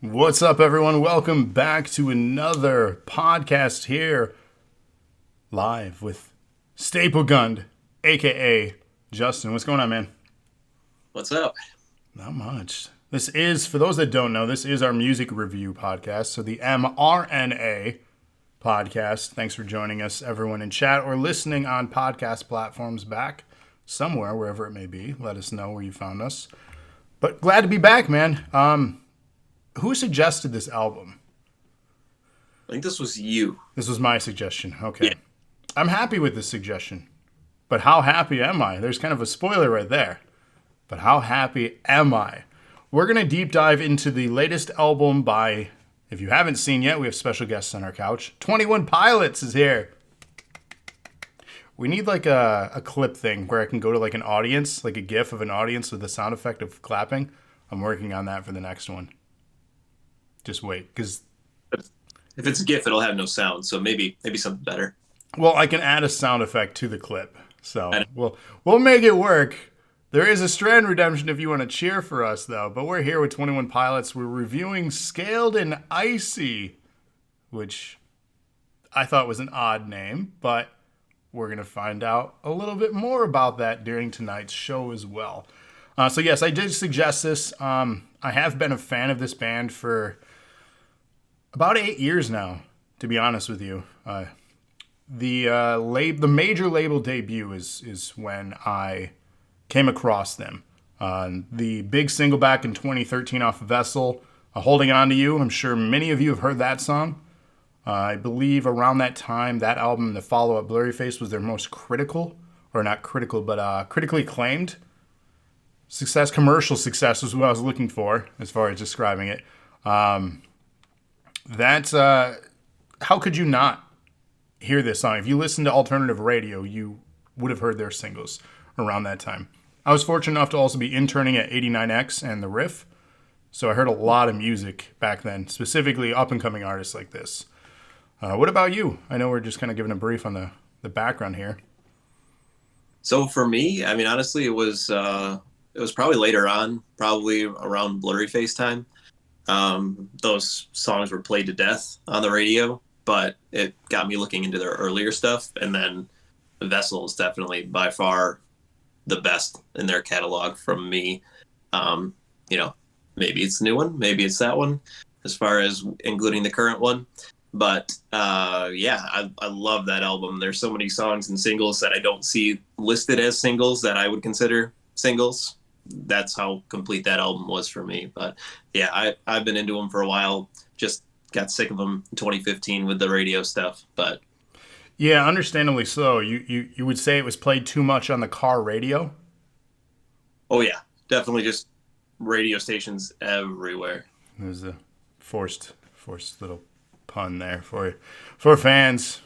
What's up, everyone? Welcome back to another podcast here, live with Staple Gun, a.k.a. Justin. What's going on, man? What's up? Not much. This is, for those that don't know, this is our music review podcast, so the mRNA podcast. Thanks for joining us, everyone in chat or listening on podcast platforms back somewhere, wherever it may be. Let us know where you found us. But glad to be back, man. Who suggested this album? I think this was you. This was my suggestion. Okay. Yeah. I'm happy with this suggestion. But how happy am I? There's kind of a spoiler right there. But how happy am I? We're going to deep dive into the latest album by, if you haven't seen yet, we have special guests on our couch. 21 Pilots is here. We need like a clip thing where I can go to like an audience, like a GIF of an audience with the sound effect of clapping. I'm working on that for the next one. Just wait, because if it's a GIF, it'll have no sound, so maybe something better. Well, I can add a sound effect to the clip, so we'll make it work. There is a Strand Redemption if you want to cheer for us, though. But we're here with 21 Pilots. We're reviewing Scaled and Icy, which I thought was an odd name, but we're going to find out a little bit more about that during tonight's show as well. So yes, I did suggest this. I have been a fan of this band for about 8 years now, to be honest with you. The major label debut is when I came across them. The big single back in 2013 off of Vessel, Holding On To You. I'm sure many of you have heard that song. I believe around that time, that album, the follow-up Blurry Face, was their most critical, or not critical, but critically acclaimed success. Commercial success was what I was looking for as far as describing it. How could you not hear this song? If you listen to alternative radio, you would have heard their singles around that time. I was fortunate enough to also be interning at 89X and The Riff, so I heard a lot of music back then, specifically up-and-coming artists like this. What about you? I know we're just kind of giving a brief on the background here. So for me, I mean, honestly, it was probably later on, probably around Blurry Face time. Those songs were played to death on the radio, but it got me looking into their earlier stuff. And then the Vessel is definitely by far the best in their catalog from me. Maybe it's the new one, maybe it's that one, as far as including the current one. But I love that album. There's so many songs and singles that I don't see listed as singles that I would consider singles. That's how complete that album was for me. But yeah, I've been into them for a while. Just got sick of them in 2015 with the radio stuff. But yeah, understandably so. You would say it was played too much on the car radio? Oh yeah, definitely just radio stations everywhere. There's a forced little pun there for fans.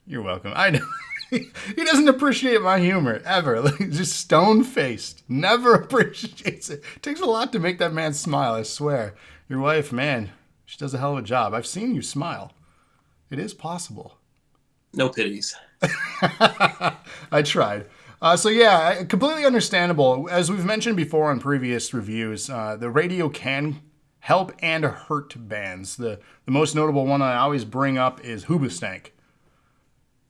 You're welcome. I know. He doesn't appreciate my humor, ever. Just stone-faced. Never appreciates it. It takes a lot to make that man smile, I swear. Your wife, man, she does a hell of a job. I've seen you smile. It is possible. No pities. I tried. So yeah, completely understandable. As we've mentioned before on previous reviews, the radio can help and hurt bands. The most notable one I always bring up is Hoobastank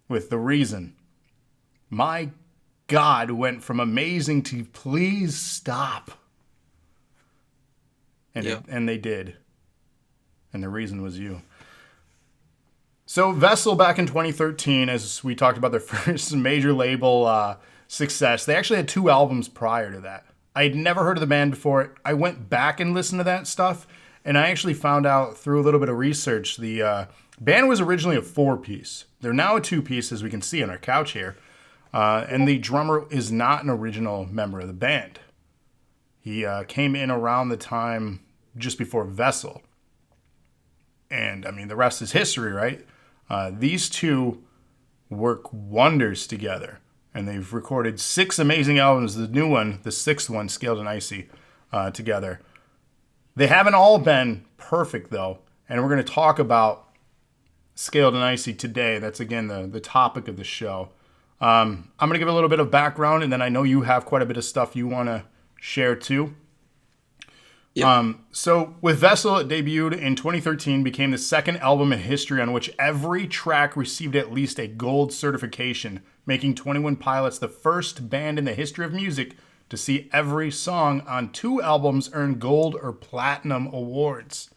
with The Reason. My God, went from amazing to please stop. And, Yep. and they did. And the reason was you. So Vessel back in 2013, as we talked about their first major label success, they actually had 2 albums prior to that. I had never heard of the band before. I went back and listened to that stuff, and I actually found out through a little bit of research, the band was originally a 4-piece. They're now a 2-piece, as we can see on our couch here. And the drummer is not an original member of the band. He came in around the time just before Vessel. And, I mean, the rest is history, right? These two work wonders together. And they've recorded 6 amazing albums. The new one, the 6th one, Scaled and Icy, together. They haven't all been perfect, though. And we're going to talk about Scaled and Icy today. That's, again, the topic of the show. I'm going to give a little bit of background, and then I know you have quite a bit of stuff you want to share, too. Yep. So with Vessel, it debuted in 2013, became the 2nd album in history on which every track received at least a gold certification, making 21 Pilots the first band in the history of music to see every song on 2 albums earn gold or platinum awards.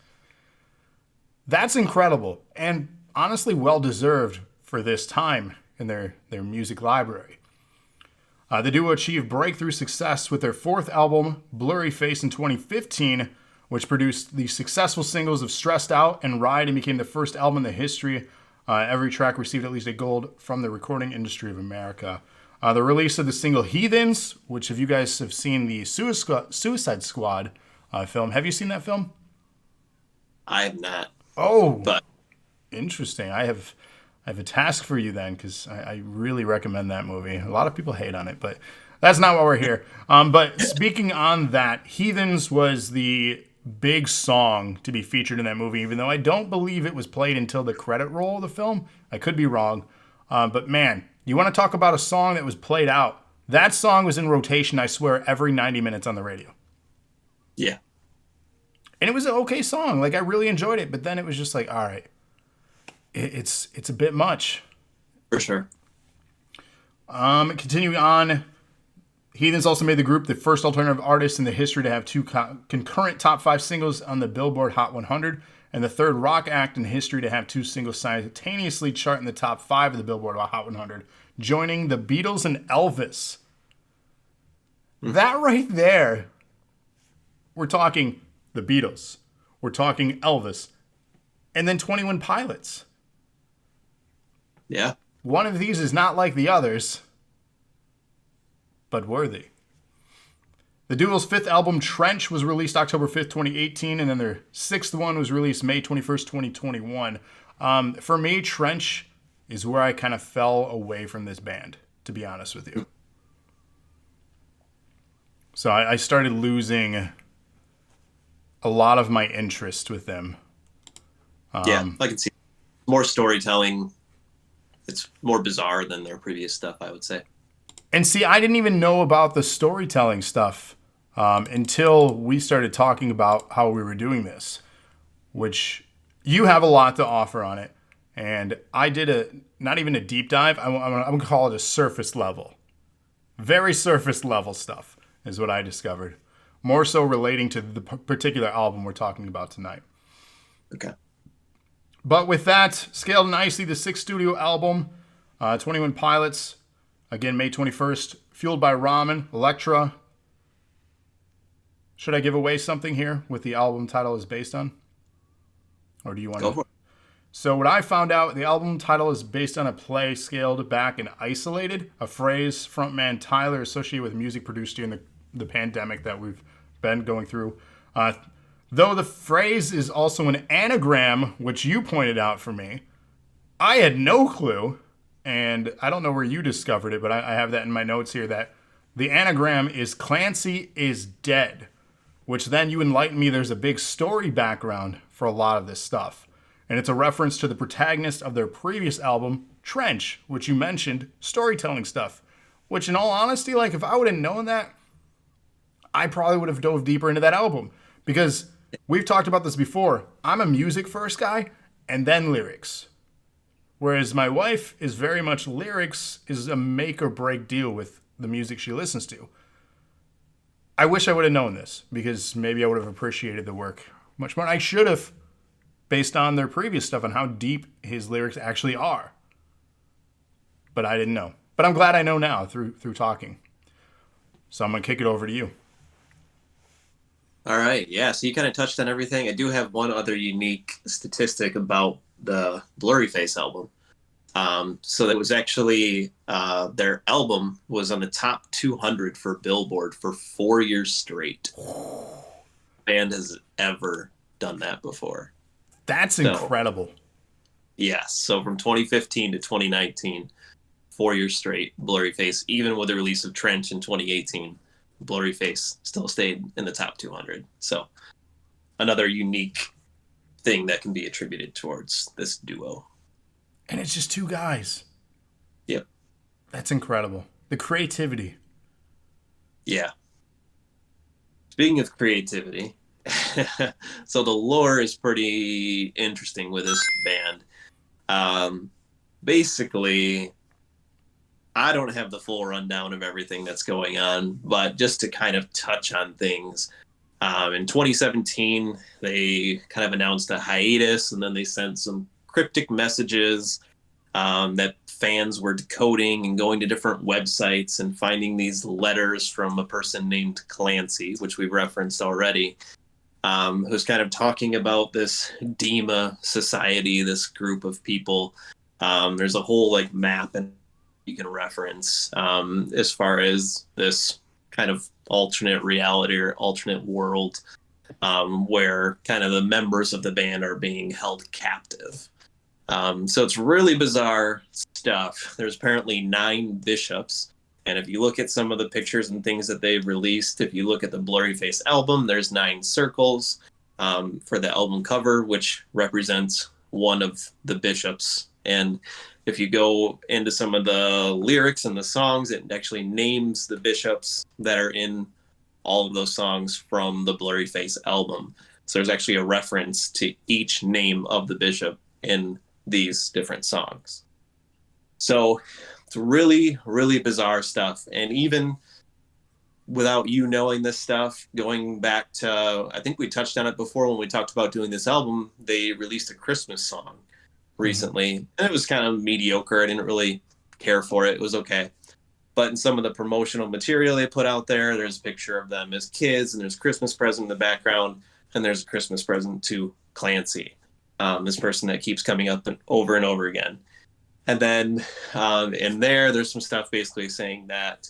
That's incredible, and honestly well-deserved for this time in their music library. The duo achieved breakthrough success with their 4th album, Blurry Face, in 2015, which produced the successful singles of Stressed Out and Ride and became the first album in the history. Every track received at least a gold from the Recording Industry of America. The release of the single Heathens, which if you guys have seen the Suicide Squad film, have you seen that film? I have not. Oh, But interesting. I have a task for you then, because I really recommend that movie. A lot of people hate on it, but that's not why we're here. But speaking on that, Heathens was the big song to be featured in that movie, even though I don't believe it was played until the credit roll of the film. I could be wrong. But man, you want to talk about a song that was played out. That song was in rotation, I swear, every 90 minutes on the radio. yeah, And it was an okay song. Like, I really enjoyed it, but then it was just like, all right. It's a bit much. for sure. Continuing on, Heathens also made the group the first alternative artist in the history to have 2 concurrent top 5 singles on the Billboard Hot 100, and the 3rd rock act in history to have 2 singles simultaneously chart in the top 5 of the Billboard Hot 100, joining the Beatles and Elvis. That right there, we're talking the Beatles, we're talking Elvis, and then 21 Pilots. Yeah. One of these is not like the others, but worthy. The duo's 5th album, Trench, was released October 5th, 2018, and then their 6th one was released May 21st, 2021. For me, Trench is where I kind of fell away from this band, to be honest with you. So I started losing a lot of my interest with them. Yeah, I can see more storytelling. It's more bizarre than their previous stuff, I would say. And see, I didn't even know about the storytelling stuff until we started talking about how we were doing this, which you have a lot to offer on it. And I did not even a deep dive. I'm going to call it a surface level. Very surface level stuff is what I discovered. More so relating to the particular album we're talking about tonight. Okay. But with that, Scaled and Icy, the 6th studio album, 21 Pilots, again, May 21st, fueled by Ramen, Elektra. Should I give away something here with the album title is based on? Or do you want Go to? for it. So what I found out, the album title is based on a play scaled back and isolated, a phrase frontman Tyler associated with music produced during the pandemic that we've been going through. Though the phrase is also an anagram, which you pointed out for me, I had no clue, and I don't know where you discovered it, but I have that in my notes here, that the anagram is Clancy is dead, which then you enlighten me there's a big story background for a lot of this stuff. And it's a reference to the protagonist of their previous album, Trench, which you mentioned, storytelling stuff, Which, in all honesty, like, if I would have known that, I probably would have dove deeper into that album. Because we've talked about this before. I'm a music first guy and then lyrics. Whereas my wife is very much lyrics is a make or break deal with the music she listens to. I wish I would have known this because maybe I would have appreciated the work much more. I should have, based on their previous stuff and how deep his lyrics actually are. But I didn't know. But I'm glad I know now through talking. So I'm going to kick it over to you. All right. Yeah. So you kind of touched on everything. I do have one other unique statistic about the Blurryface album. So that was actually their album was on the top 200 for Billboard for 4 years straight. Band has ever done that before. That's incredible. Yes. So from 2015 to 2019, 4 years straight, Blurryface, even with the release of Trench in 2018, Blurryface still stayed in the top 200. So another unique thing that can be attributed towards this duo. And it's just two guys. Yep. That's incredible. The creativity. Yeah. Speaking of creativity, so the lore is pretty interesting with this band. Basically, I don't have the full rundown of everything that's going on, but just to kind of touch on things, in 2017, they kind of announced a hiatus, and then they sent some cryptic messages that fans were decoding and going to different websites and finding these letters from a person named Clancy, which we've referenced already, who's kind of talking about this DEMA society, this group of people. There's a whole like map and you can reference as far as this kind of alternate reality or alternate world where kind of the members of the band are being held captive. So it's really bizarre stuff. There's apparently 9 bishops. And if you look at some of the pictures and things that they've released, if you look at the Blurryface album, there's 9 circles for the album cover, which represents one of the bishops. And if you go into some of the lyrics and the songs, it actually names the bishops that are in all of those songs from the Blurryface album. So there's actually a reference to each name of the bishop in these different songs. So it's really, really bizarre stuff. And even without you knowing this stuff, going back to, I think we touched on it before when we talked about doing this album, they released a Christmas song recently, and it was kind of mediocre. I didn't really care for it. It was okay. But in some of the promotional material they put out there, there's a picture of them as kids, and there's a Christmas present in the background, and there's a Christmas present to Clancy, this person that keeps coming up and over again. And then in there's some stuff basically saying that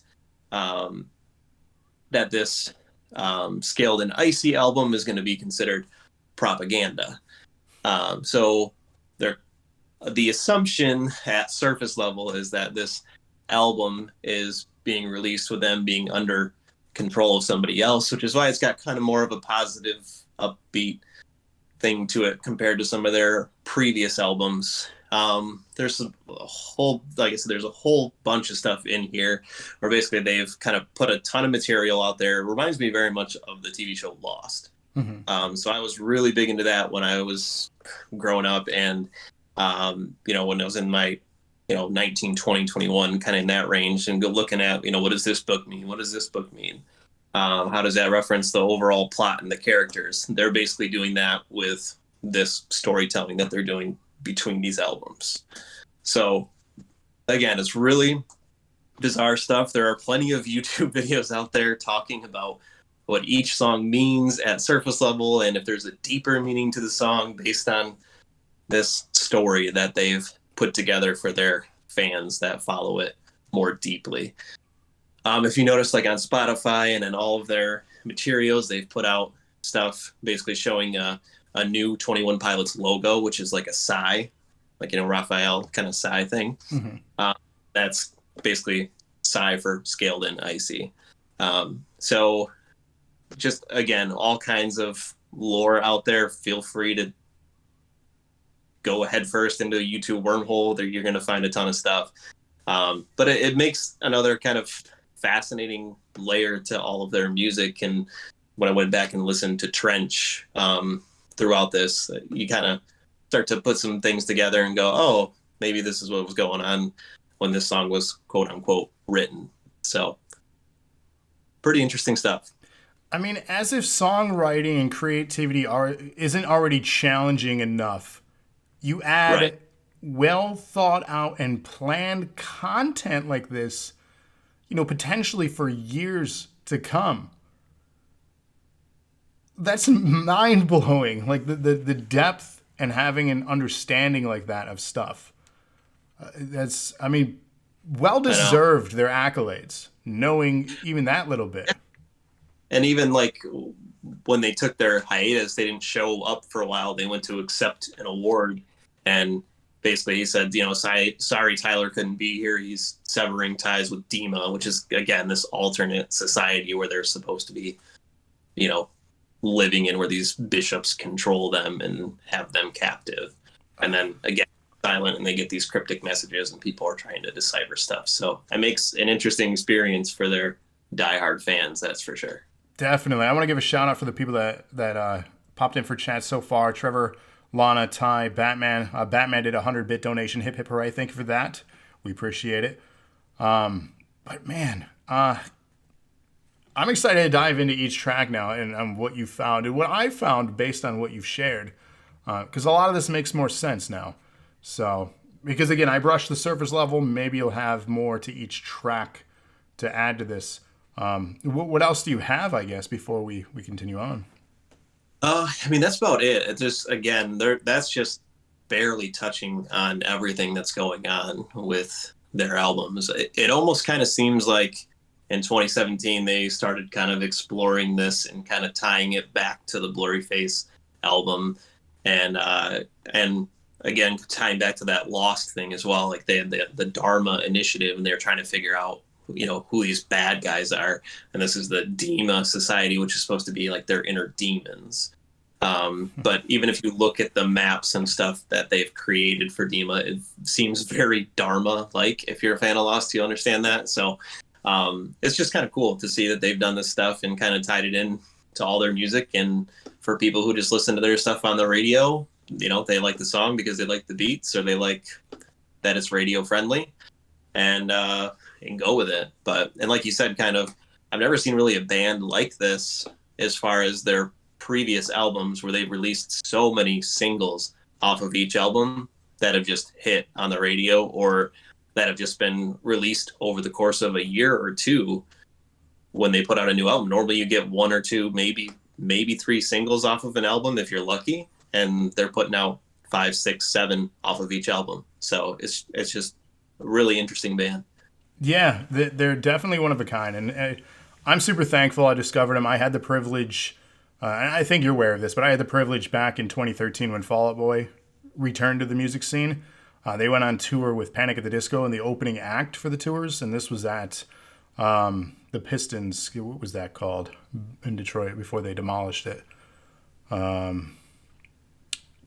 that this Scaled and Icy album is going to be considered propaganda. So the assumption at surface level is that this album is being released with them being under control of somebody else, which is why it's got kind of more of a positive, upbeat thing to it compared to some of their previous albums. There's a whole, like I said, there's a whole bunch of stuff in here where basically they've kind of put a ton of material out there. It reminds me very much of the TV show Lost. Mm-hmm. So I was really big into that when I was growing up, and when I was in my 19, 20, 21, kind of in that range, and go looking at, what does this book mean? What does this book mean? How does that reference the overall plot and the characters? They're basically doing that with this storytelling that they're doing between these albums. So again, it's really bizarre stuff. There are plenty of YouTube videos out there talking about what each song means at surface level, and if there's a deeper meaning to the song based on this story that they've put together for their fans that follow it more deeply. If you notice, like on Spotify and in all of their materials, they've put out stuff basically showing a new 21 Pilots logo, which is like a sigh, like, Raphael kind of sigh thing. Mm-hmm. That's basically sigh for Scaled and Icy. So just, again, all kinds of lore out there. Feel free to go head first into a YouTube wormhole. There you're going to find a ton of stuff. But it makes another kind of fascinating layer to all of their music. And when I went back and listened to Trench throughout this, you kind of start to put some things together and go, oh, maybe this is what was going on when this song was quote unquote written. So pretty interesting stuff. I mean, as if songwriting and creativity isn't already challenging enough, you add Right. well thought out and planned content like this, potentially for years to come. That's mind blowing. Like the depth and having an understanding like that of stuff. I mean, well I know. deserved their accolades, knowing even that little bit. And even like when they took their hiatus, they didn't show up for a while. They went to accept an award, and basically he said, sorry Tyler couldn't be here. He's severing ties with DEMA, which is again this alternate society where they're supposed to be, you know, living in, where these bishops control them and have them captive. And then again, silent, and they get these cryptic messages, and people are trying to decipher stuff. So it makes an interesting experience for their diehard fans, that's for sure. Definitely. I want to give a shout out for the people that popped in for chat so far. Trevor, Lana, Ty, Batman. Batman did a 100-bit donation. Hip hip hooray. Thank you for that. We appreciate it. But man, I'm excited to dive into each track now and what you found and what I found based on what you've shared. Because a lot of this makes more sense now. So, because again, I brushed the surface level. Maybe you'll have more to each track to add to this. What else do you have, I guess, before we continue on? I mean, that's about it. It's just, again, that's just barely touching on everything that's going on with their albums. It almost kind of seems like in 2017 they started kind of exploring this and kind of tying it back to the Blurry Face album, and again tying back to that Lost thing as well. Like they had the Dharma Initiative, and they were trying to figure out who these bad guys are, and this is the Dema Society, which is supposed to be like their inner demons. But even if you look at the maps and stuff that they've created for Dema, it seems very Dharma like. If you're a fan of Lost, you understand that. So it's just kind of cool to see that they've done this stuff and kind of tied it in to all their music. And for people who just listen to their stuff on the radio, they like the song because they like the beats, or they like that it's radio friendly, and go with it. And like you said, kind of, I've never seen really a band like this as far as their previous albums, where they've released so many singles off of each album that have just hit on the radio, or that have just been released over the course of a year or two when they put out a new album. Normally you get one or two, maybe three singles off of an album if you're lucky, and they're putting out 5, 6, 7 off of each album. So it's just a really interesting band. Yeah, they're definitely one of a kind, and I'm super thankful I discovered them. I had the privilege, and I think you're aware of this, but I had the privilege back in 2013 when Fall Out Boy returned to the music scene. They went on tour with Panic at the Disco and the opening act for the tours, and this was at the Pistons. What was that called in Detroit before they demolished it? Drawing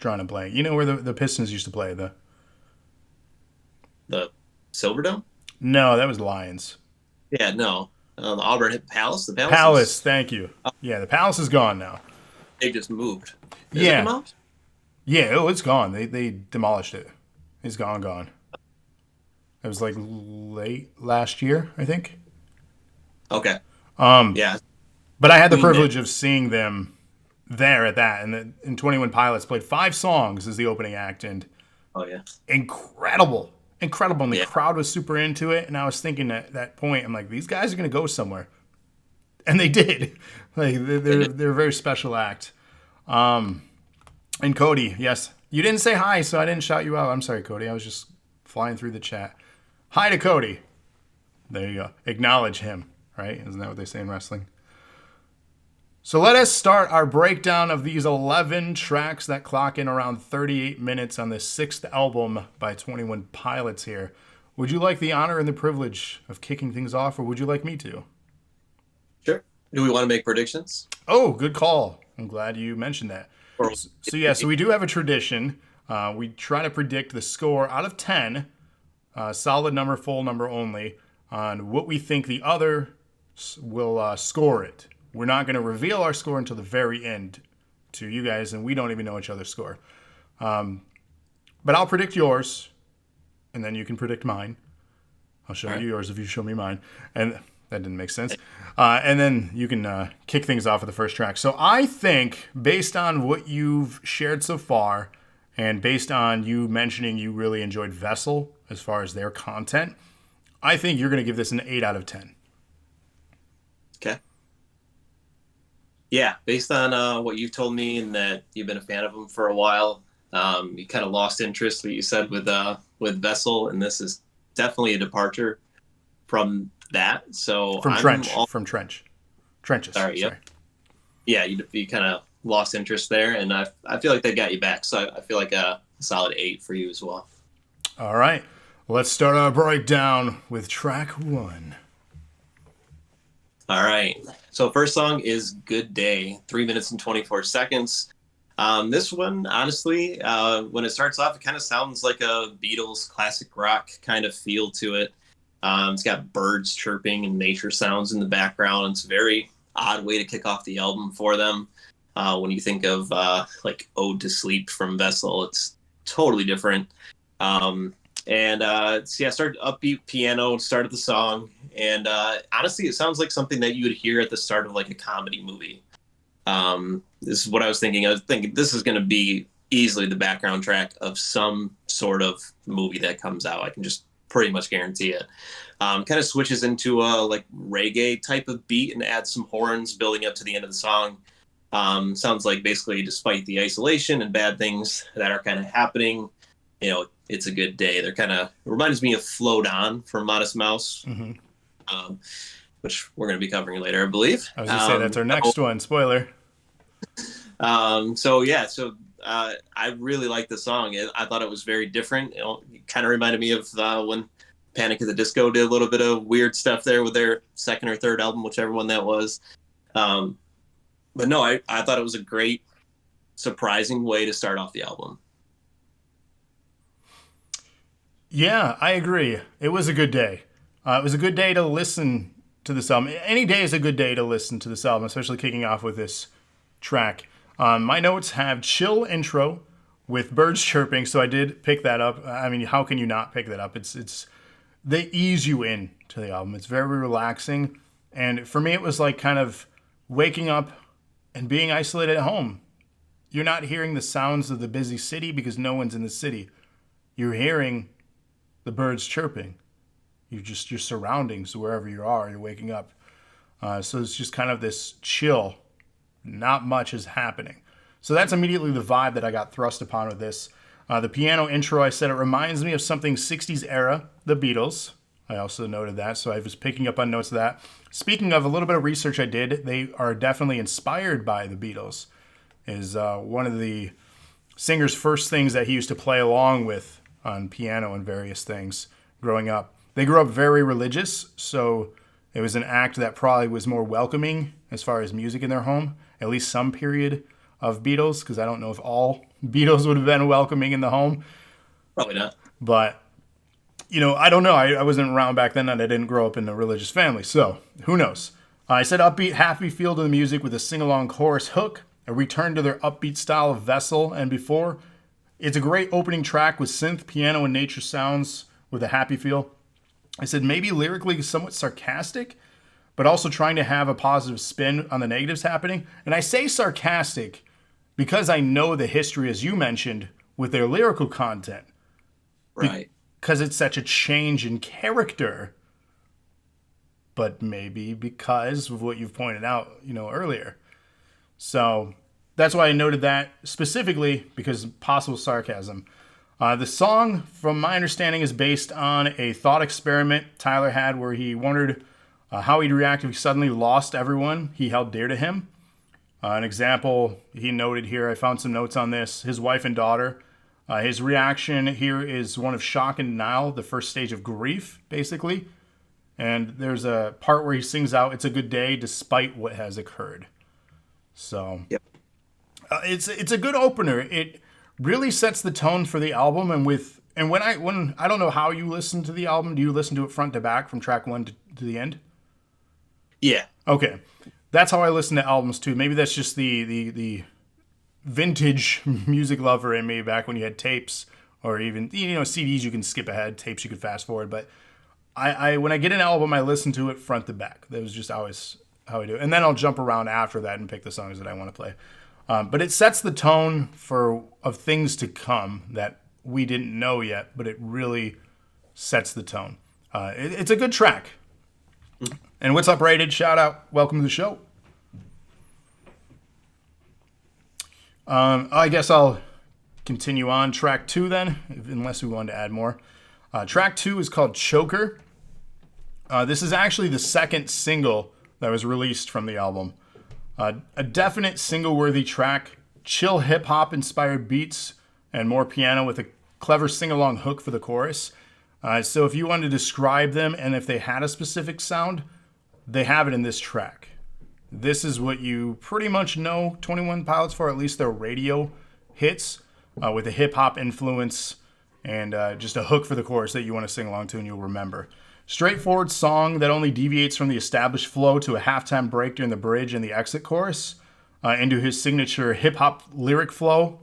a blank. You know where the Pistons used to play? The Silverdome? No, that was Lions. Yeah, no. The Auburn Palace? The Palace? Palace, thank you. Yeah, the Palace is gone now. They just moved. Is Yeah. it come out? Yeah, it's gone. They demolished it. It's gone. It was like late last year, I think. Okay. Um, Yeah. but I had the privilege of seeing them there at that, and 21 Pilots played 5 songs as the opening act, and Oh, yeah. incredible, and the Yeah. crowd was super into it. And I was thinking at that point, I'm like, these guys are gonna go somewhere, and they did. Like they're a very special act. And Cody, yes, you didn't say hi, so I didn't shout you out. I'm sorry, Cody. I was just flying through the chat. Hi to Cody. There you go. Acknowledge him, right? Isn't that what they say in wrestling? So let us start our breakdown of these 11 tracks that clock in around 38 minutes on the 6th album by 21 Pilots here. Would you like the honor and the privilege of kicking things off, or would you like me to? Sure. Do we want to make predictions? Oh, good call. I'm glad you mentioned that. Or So we do have a tradition. We try to predict the score out of 10 solid number, full number only, on what we think the other will score it. We're not going to reveal our score until the very end to you guys, and we don't even know each other's score. But I'll predict yours, and then you can predict mine. I'll show you yours if you show me mine. And that didn't make sense. And then you can kick things off with the first track. So I think, based on what you've shared so far, and based on you mentioning you really enjoyed Vessel as far as their content, I think you're going to give this an 8 out of 10. Okay. Yeah, based on what you've told me and that you've been a fan of them for a while, you kind of lost interest, what you said with Vessel, and this is definitely a departure from that. So from Trenches. Sorry. Yep. Yeah, you kind of lost interest there, and I feel like they got you back. So I feel like a solid 8 for you as well. All right, let's start our breakdown with track 1. All right. So first song is Good Day, 3 minutes and 24 seconds. This one, honestly, when it starts off, it kind of sounds like a Beatles classic rock kind of feel to it. It's got birds chirping and nature sounds in the background. It's a very odd way to kick off the album for them. When you think of like Ode to Sleep from Vessel, it's totally different. Started upbeat piano, started the song. And honestly, it sounds like something that you would hear at the start of like a comedy movie. This is what I was thinking. I was thinking this is going to be easily the background track of some sort of movie that comes out. I can just pretty much guarantee it. Kind of switches into a like reggae type of beat and adds some horns building up to the end of the song. Sounds like basically despite the isolation and bad things that are kind of happening, it's a good day. They're kind of reminds me of Float On from Modest Mouse. Mm-hmm. Which we're going to be covering later, I believe. I was going to say that's our next one. Spoiler. I really like the song. I thought it was very different. It kind of reminded me of when Panic at the Disco did a little bit of weird stuff there with their second or third album, whichever one that was. But no, I thought it was a great, surprising way to start off the album. Yeah, I agree. It was a good day. It was a good day to listen to this album. Any day is a good day to listen to this album, especially kicking off with this track. My notes have chill intro with birds chirping, so I did pick that up. I mean, how can you not pick that up? It's they ease you in to the album. It's very relaxing, and for me, it was like kind of waking up and being isolated at home. You're not hearing the sounds of the busy city because no one's in the city. You're hearing the birds chirping. You're just your surroundings, wherever you are, you're waking up. So it's just kind of this chill. Not much is happening. So that's immediately the vibe that I got thrust upon with this. The piano intro, I said it reminds me of something 60s era, the Beatles. I also noted that, so I was picking up on notes of that. Speaking of a little bit of research I did, they are definitely inspired by the Beatles. Is one of the singer's first things that he used to play along with on piano and various things growing up. They grew up very religious, so it was an act that probably was more welcoming as far as music in their home, at least some period of Beatles, because I don't know if all Beatles would have been welcoming in the home. Probably not. But, I don't know. I wasn't around back then, and I didn't grow up in a religious family, so who knows? I said upbeat, happy feel to the music with a sing-along chorus hook, a return to their upbeat style of Vessel and before. It's a great opening track with synth, piano, and nature sounds with a happy feel. I said maybe lyrically somewhat sarcastic, but also trying to have a positive spin on the negatives happening. And I say sarcastic because I know the history, as you mentioned, with their lyrical content. Right. Because it's such a change in character. But maybe because of what you've pointed out, earlier. So that's why I noted that specifically because possible sarcasm. The song, from my understanding, is based on a thought experiment Tyler had where he wondered how he'd react if he suddenly lost everyone he held dear to him. An example he noted here, I found some notes on this, his wife and daughter. His reaction here is one of shock and denial, the first stage of grief, basically. And there's a part where he sings out, "It's a good day despite what has occurred." So yep. It's a good opener. It really sets the tone for the album, and with And when I don't know how you listen to the album. Do you listen to it front to back from track one to the end? Yeah. Okay, that's how I listen to albums too. Maybe that's just the vintage music lover in me back when you had tapes or even CDs. You can skip ahead, tapes you could fast forward. But I when I get an album, I listen to it front to back. That was just always how I do it. And then I'll jump around after that and pick the songs that I want to play. But it sets the tone of things to come that we didn't know yet, but it really sets the tone. It's a good track. And what's up, Rated? Shout out. Welcome to the show. I guess I'll continue on. Track 2 then, unless we wanted to add more. Track 2 is called Choker. This is actually the second single that was released from the album. A definite single-worthy track, chill hip-hop inspired beats, and more piano with a clever sing-along hook for the chorus. So if you wanted to describe them and if they had a specific sound, they have it in this track. This is what you pretty much know 21 Pilots for, at least their radio hits, with a hip-hop influence and just a hook for the chorus that you want to sing along to and you'll remember. Straightforward song that only deviates from the established flow to a halftime break during the bridge and the exit chorus, into his signature hip-hop lyric flow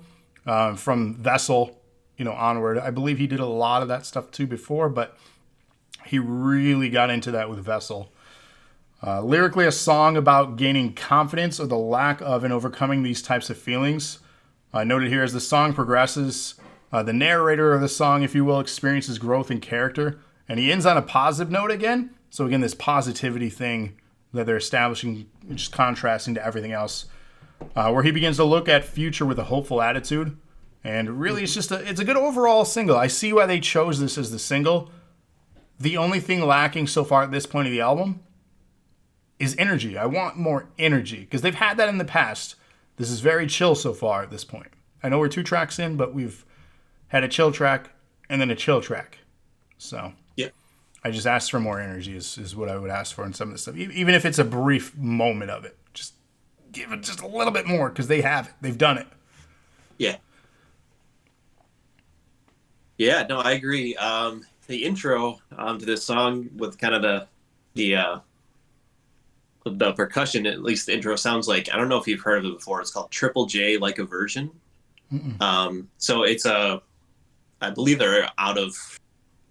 from Vessel, onward. I believe he did a lot of that stuff too before, but he really got into that with Vessel. Lyrically, a song about gaining confidence or the lack of and overcoming these types of feelings. Noted here as the song progresses, the narrator of the song, if you will, experiences growth in character, and he ends on a positive note again. So again, this positivity thing that they're establishing, just contrasting to everything else, where he begins to look at future with a hopeful attitude. And really, it's a good overall single. I see why they chose this as the single. The only thing lacking so far at this point of the album is energy. I want more energy because they've had that in the past. This is very chill so far at this point. I know we're 2 tracks in, but we've had a chill track and then a chill track. So yeah, I just asked for more energy is what I would ask for in some of this stuff. Even if it's a brief moment of it, just give it just a little bit more because they have it. They've done it. Yeah. Yeah, no, I agree. The intro to this song with kind of the percussion, at least the intro sounds like, I don't know if you've heard of it before. It's called Triple J Like a Version. So it's I believe they're out of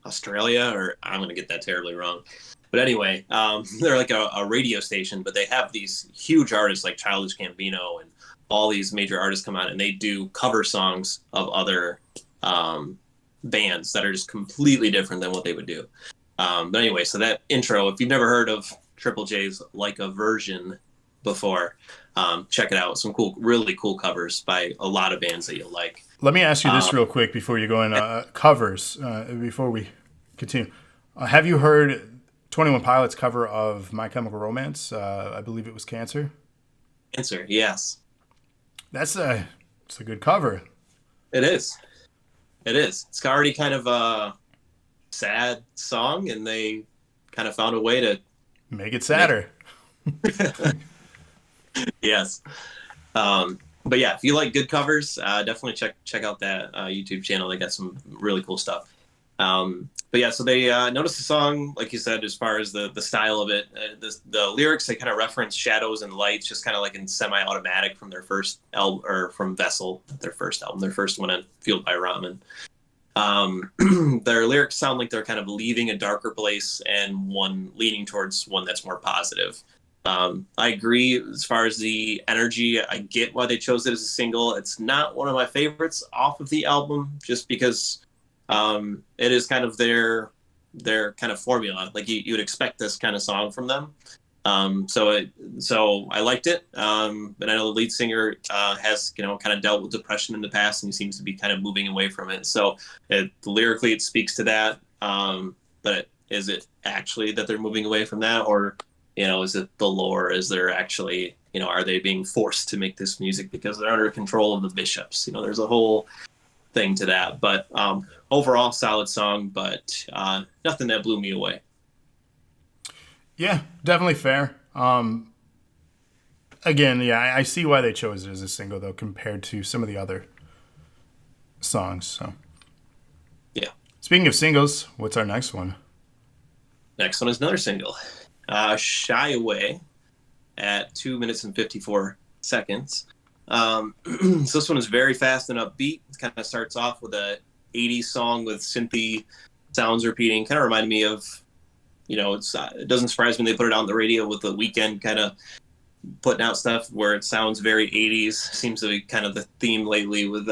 Australia, or I'm going to get that terribly wrong. But anyway, they're like a radio station, but they have these huge artists like Childish Gambino and all these major artists come out and they do cover songs of other bands that are just completely different than what they would do. But anyway, so that intro, if you've never heard of Triple J's Like a Version before, check it out. Some really cool covers by a lot of bands that you'll like. Let me ask you this real quick before you go in. Covers, before we continue. Have you heard 21 Pilots cover of My Chemical Romance? I believe it was Cancer. Cancer, yes. It's a good cover. It is. It's already kind of a sad song, and they kind of found a way to make it sadder. Yes. But yeah, if you like good covers, definitely check out that YouTube channel. They got some really cool stuff. But yeah, so they noticed the song, like you said, as far as the style of it, the lyrics, they kind of reference shadows and lights, just kind of like in semi-automatic from their first album, or from Vessel, their first album, their first one on Fueled by Ramen. Their lyrics sound like they're kind of leaving a darker place and one leaning towards one that's more positive. I agree as far as the energy. I get why they chose it as a single. It's not one of my favorites off of the album, just because it is kind of their kind of formula. Like you would expect this kind of song from them. So I liked it. But I know the lead singer has kind of dealt with depression in the past, and he seems to be kind of moving away from it. So lyrically, it speaks to that. But is it actually that they're moving away from that, or is it the lore? Is there actually are they being forced to make this music because they're under control of the bishops? There's a whole thing to that. But overall, solid song, but nothing that blew me away. Yeah, definitely fair. Again, yeah, I see why they chose it as a single, though, compared to some of the other songs. So, Yeah. Speaking of singles, what's our next one? Next one is another single. Shy Away at 2 minutes and 54 seconds. So this one is very fast and upbeat. It kind of starts off with a 80s song with synthy sounds repeating. Kind of reminded me of, it doesn't surprise me they put it out on the radio with the Weekend kind of putting out stuff where it sounds very 80s. Seems to be kind of the theme lately with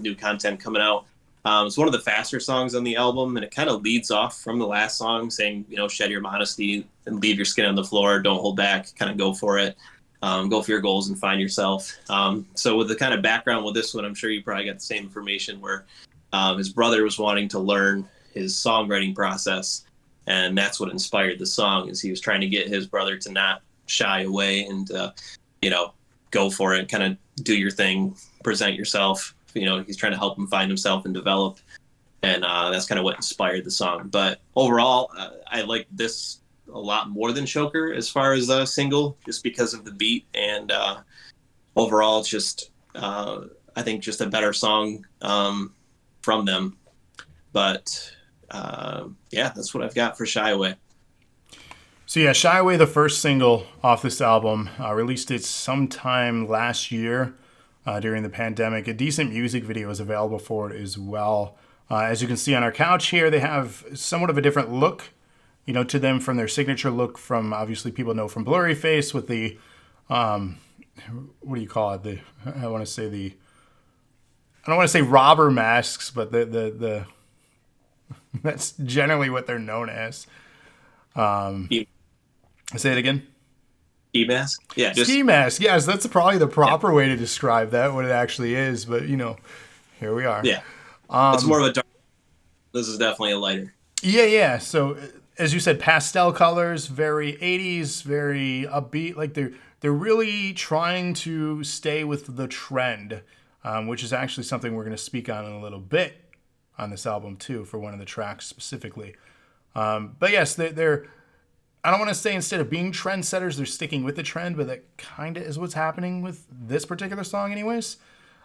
new content coming out. It's one of the faster songs on the album, and it kind of leads off from the last song saying, shed your modesty and leave your skin on the floor. Don't hold back. Kind of go for it. Go for your goals and find yourself. So with the kind of background with this one, I'm sure you probably got the same information where his brother was wanting to learn his songwriting process, and that's what inspired the song. Is he was trying to get his brother to not shy away and go for it, kind of do your thing, present yourself. He's trying to help him find himself and develop, and that's kind of what inspired the song. But overall, I like this a lot more than Choker as far as a single, just because of the beat, and overall it's just I think just a better song from them. But that's what I've got for Shy Away. So yeah, Shy Away, the first single off this album, released it sometime last year during the pandemic. A decent music video is available for it as well. As you can see on our couch here, they have somewhat of a different look, to them from their signature look from, obviously people know from Blurry Face with the, what do you call it? I don't want to say robber masks, but the that's generally what they're known as. Say it again. Ski mask? Yeah. Ski mask. Yes, that's probably the proper way to describe that, what it actually is. But, here we are. Yeah. It's more of a dark. This is definitely a lighter. Yeah. So, as you said, pastel colors, very 80s, very upbeat. Like they're really trying to stay with the trend, which is actually something we're going to speak on in a little bit on this album too, for one of the tracks specifically. But yes, they're I don't want to say instead of being trendsetters, they're sticking with the trend, but that kind of is what's happening with this particular song anyways.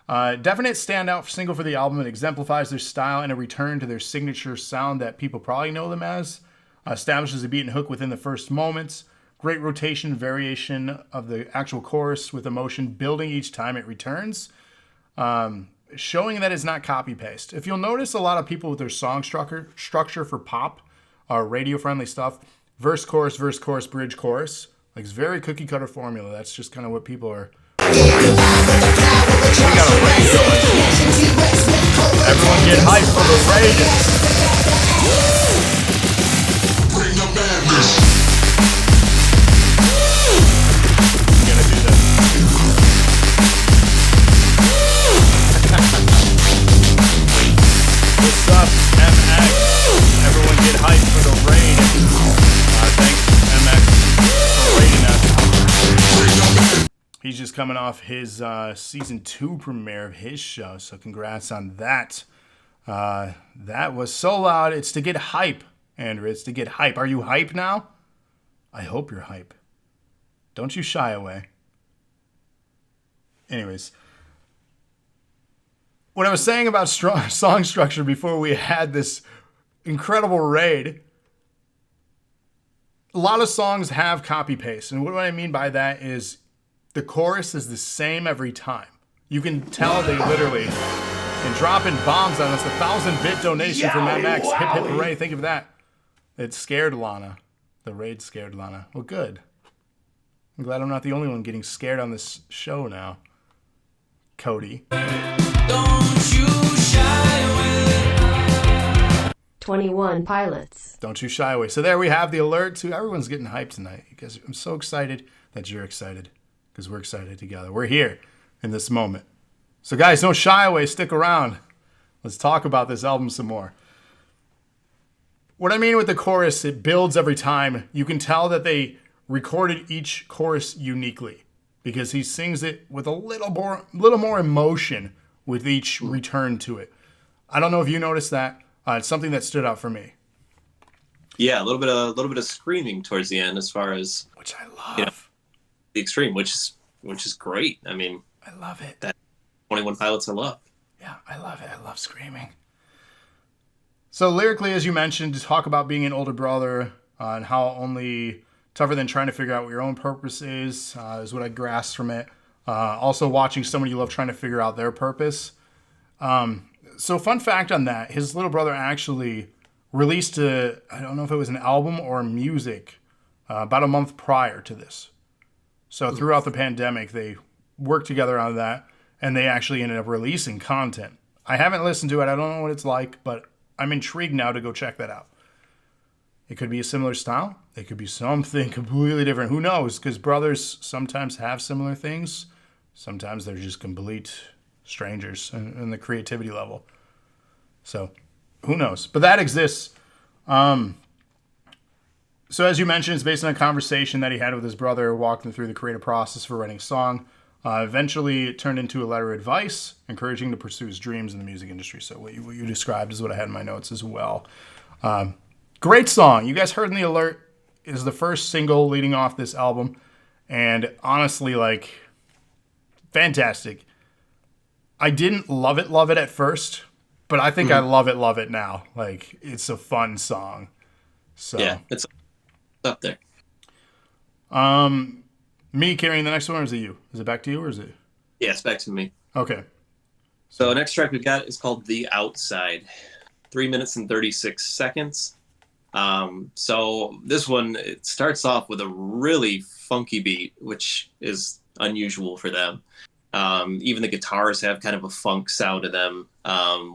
Definite standout single for the album. It exemplifies their style and a return to their signature sound that people probably know them as. Establishes a beat and hook within the first moments. Great rotation, variation of the actual chorus with emotion building each time it returns. Showing that it's not copy-paste. If you'll notice, a lot of people with their song structure for pop, radio-friendly stuff, verse, chorus, bridge, chorus. Like, it's very cookie-cutter formula. That's just kind of what people are... We got a raid going. Everyone get hyped for the raid. Bring the madness. I'm gonna do this. What's up, MX? Everyone get hyped for the raid. Thanks, MX, for raiding us. He's just coming off his season 2 premiere of his show, so congrats on that. That was so loud. It's to get hype, Andrew. It's to get hype. Are you hype now? I hope you're hype. Don't you shy away. Anyways, what I was saying about song structure before we had this incredible raid, a lot of songs have copy paste, and what I mean by that is the chorus is the same every time. You can tell they literally and dropping bombs on us. The 1,000-bit donation from MX. Hip hip hooray! Think of that. It scared Lana. The raid scared Lana. Well, good. I'm glad I'm not the only one getting scared on this show now. Cody. Don't you shy away. 21 Pilots. Don't you shy away. So there we have the alert to everyone's getting hyped tonight. Because I'm so excited that you're excited. Because we're excited together. We're here in this moment. So guys, don't shy away. Stick around. Let's talk about this album some more. What I mean with the chorus, it builds every time. You can tell that they recorded each chorus uniquely because he sings it with a little more emotion with each return to it. I don't know if you noticed that. It's something that stood out for me. Yeah, a little bit of screaming towards the end, as far as which I love. The extreme, which is great. I mean, I love it. That 21 Pilots, I love. Yeah, I love it. I love screaming. So lyrically, as you mentioned, to talk about being an older brother and how only tougher than trying to figure out what your own purpose is what I grasped from it. Also watching someone you love trying to figure out their purpose. So fun fact on that, his little brother actually released I don't know if it was an album or music about a month prior to this. So throughout the pandemic, they worked together on that, and they actually ended up releasing content. I haven't listened to it. I don't know what it's like, but I'm intrigued now to go check that out. It could be a similar style. It could be something completely different. Who knows? Because brothers sometimes have similar things. Sometimes they're just complete strangers in the creativity level. So who knows? But that exists. So as you mentioned, it's based on a conversation that he had with his brother, walking through the creative process for writing a song. Eventually, it turned into a letter of advice, encouraging to pursue his dreams in the music industry. So what you described is what I had in my notes as well. Great song. You guys heard in the alert. Is the first single leading off this album. And honestly, like, fantastic. I didn't love it at first, but I think I love it now. Like, it's a fun song. So Yeah, it's up there. Me carrying the next one, or is it you? Is it back to you, or is it? Yeah, it's back to me. Okay. So next track we've got is called The Outside. 3 minutes and 36 seconds. So this one, it starts off with a really funky beat, which is unusual for them. Even the guitars have kind of a funk sound to them.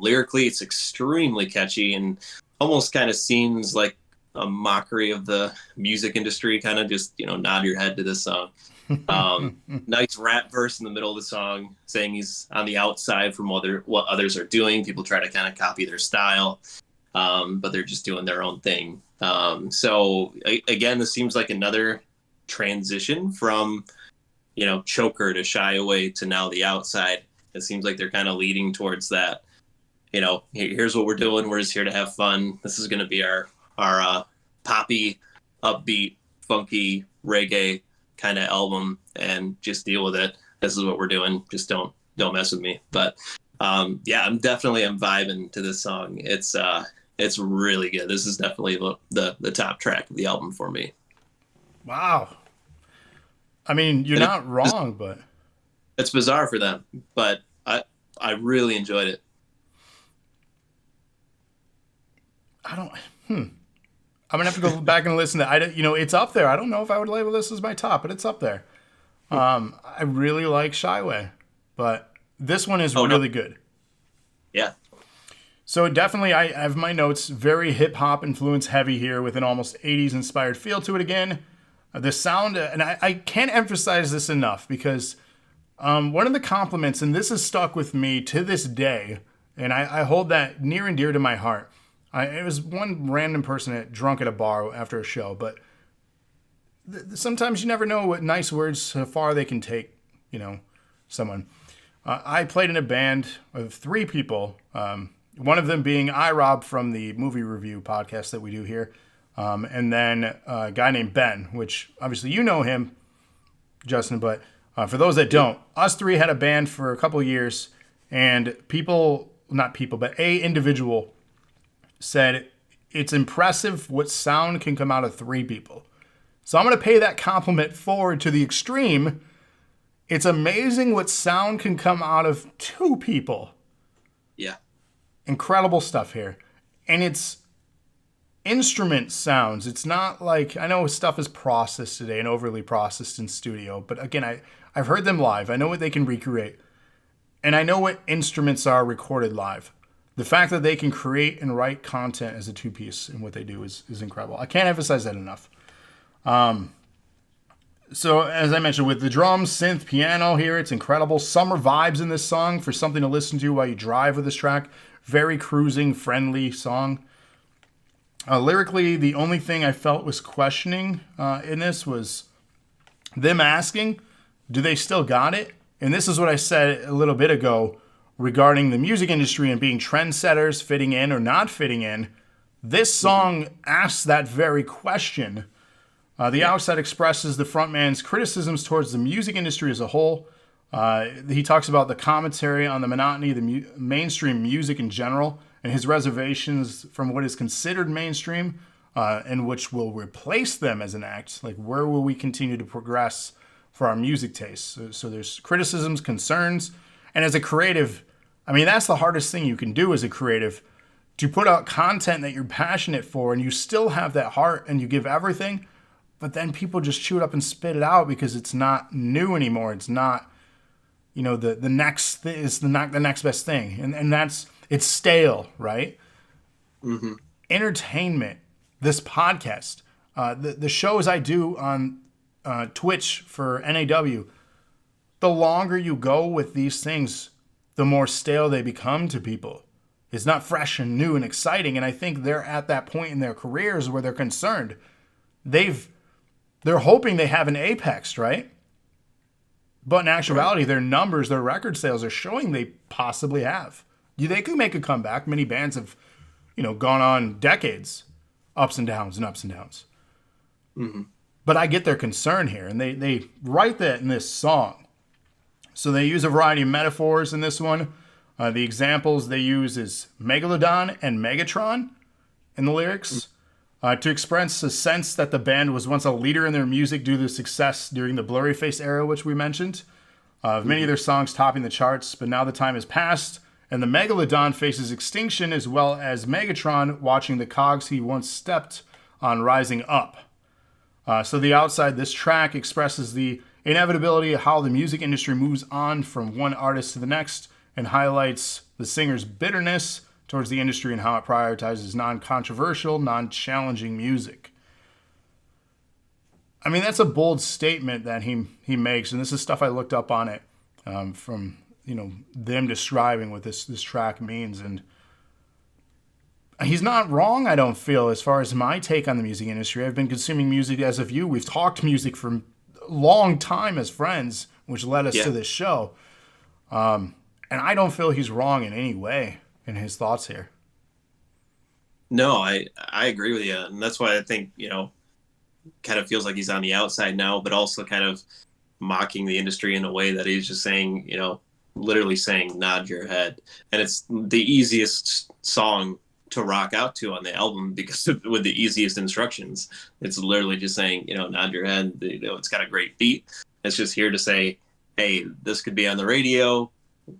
Lyrically, it's extremely catchy and almost kind of seems like a mockery of the music industry, kind of just, nod your head to this song. Nice rap verse in the middle of the song saying he's on the outside from what others are doing. People try to kind of copy their style, but they're just doing their own thing. So again, this seems like another transition from, Choker to Shy Away to now The Outside. It seems like they're kind of leading towards that. Here's what we're doing. We're just here to have fun. This is going to be our poppy, upbeat, funky reggae kind of album, and just deal with it. This is what we're doing. Just don't mess with me. But I'm vibing to this song. It's really good. This is definitely the top track of the album for me. Wow. I mean, you're not wrong, but it's bizarre for them, but I really enjoyed it. I'm gonna have to go back and listen to it. It's up there. I don't know if I would label this as my top, but it's up there. I really like Shy Away, but this one is really good. Yeah. So definitely, I have my notes, very hip hop influence heavy here with an almost 80s inspired feel to it again. The sound, and I can't emphasize this enough because one of the compliments, and this has stuck with me to this day, and I hold that near and dear to my heart. It was one random person drunk at a bar after a show, but sometimes you never know what nice words, how far they can take, someone. I played in a band of 3 people, one of them being iRob from the movie review podcast that we do here, and then a guy named Ben, which obviously you know him, Justin, but for those that don't, us 3 had a band for a couple years, and a individual said it's impressive what sound can come out of 3 people. So I'm going to pay that compliment forward to the extreme. It's amazing what sound can come out of 2 people. Yeah. Incredible stuff here. And it's instrument sounds. It's not like, I know stuff is processed today and overly processed in studio, but again, I've heard them live. I know what they can recreate. And I know what instruments are recorded live. The fact that they can create and write content as a 2-piece in what they do is incredible. I can't emphasize that enough. So as I mentioned, with the drums, synth, piano here, it's incredible. Summer vibes in this song for something to listen to while you drive with this track. Very cruising, friendly song. Lyrically, the only thing I felt was questioning in this was them asking, do they still got it? And this is what I said a little bit ago regarding the music industry and being trendsetters, fitting in or not fitting in. This song asks that very question. The Outside expresses the frontman's criticisms towards the music industry as a whole. He talks about the commentary on the monotony of the mainstream music in general, and his reservations from what is considered mainstream, and which will replace them as an act. Like, where will we continue to progress for our music tastes? So there's criticisms, concerns, and as a creative, I mean, that's the hardest thing you can do as a creative, to put out content that you're passionate for and you still have that heart and you give everything, but then people just chew it up and spit it out because it's not new anymore. It's not, the next is the next best thing. And it's stale, right? Mm-hmm. Entertainment, this podcast, the shows I do on Twitch for NAW, the longer you go with these things, the more stale they become to people. It's not fresh and new and exciting. And I think they're at that point in their careers where they're concerned. They're hoping they have an apex, right? But in actuality, their numbers, their record sales are showing they possibly have. They could make a comeback. Many bands have, gone on decades, ups and downs and ups and downs. Mm-hmm. But I get their concern here, and they write that in this song. So they use a variety of metaphors in this one. The examples they use is Megalodon and Megatron in the lyrics to express a sense that the band was once a leader in their music due to success during the Blurryface era, which we mentioned. Many of their songs topping the charts, but now the time has passed, and the Megalodon faces extinction, as well as Megatron watching the cogs he once stepped on rising up. So the outside, this track expresses the inevitability of how the music industry moves on from one artist to the next and highlights the singer's bitterness towards the industry and how it prioritizes non-controversial, non-challenging music. I mean, that's a bold statement that he makes, and this is stuff I looked up on it from them describing what this track means, and he's not wrong, I don't feel, as far as my take on the music industry. I've been consuming music as of you. We've talked music for a long time as friends, which led us to this show. And I don't feel he's wrong in any way in his thoughts here. No, I agree with you. And that's why I think, kind of feels like he's on the outside now, but also kind of mocking the industry in a way that he's just saying, literally saying, nod your head. And it's the easiest song to rock out to on the album because with the easiest instructions. It's literally just saying, nod your head. It's got a great beat. It's just here to say, hey, this could be on the radio.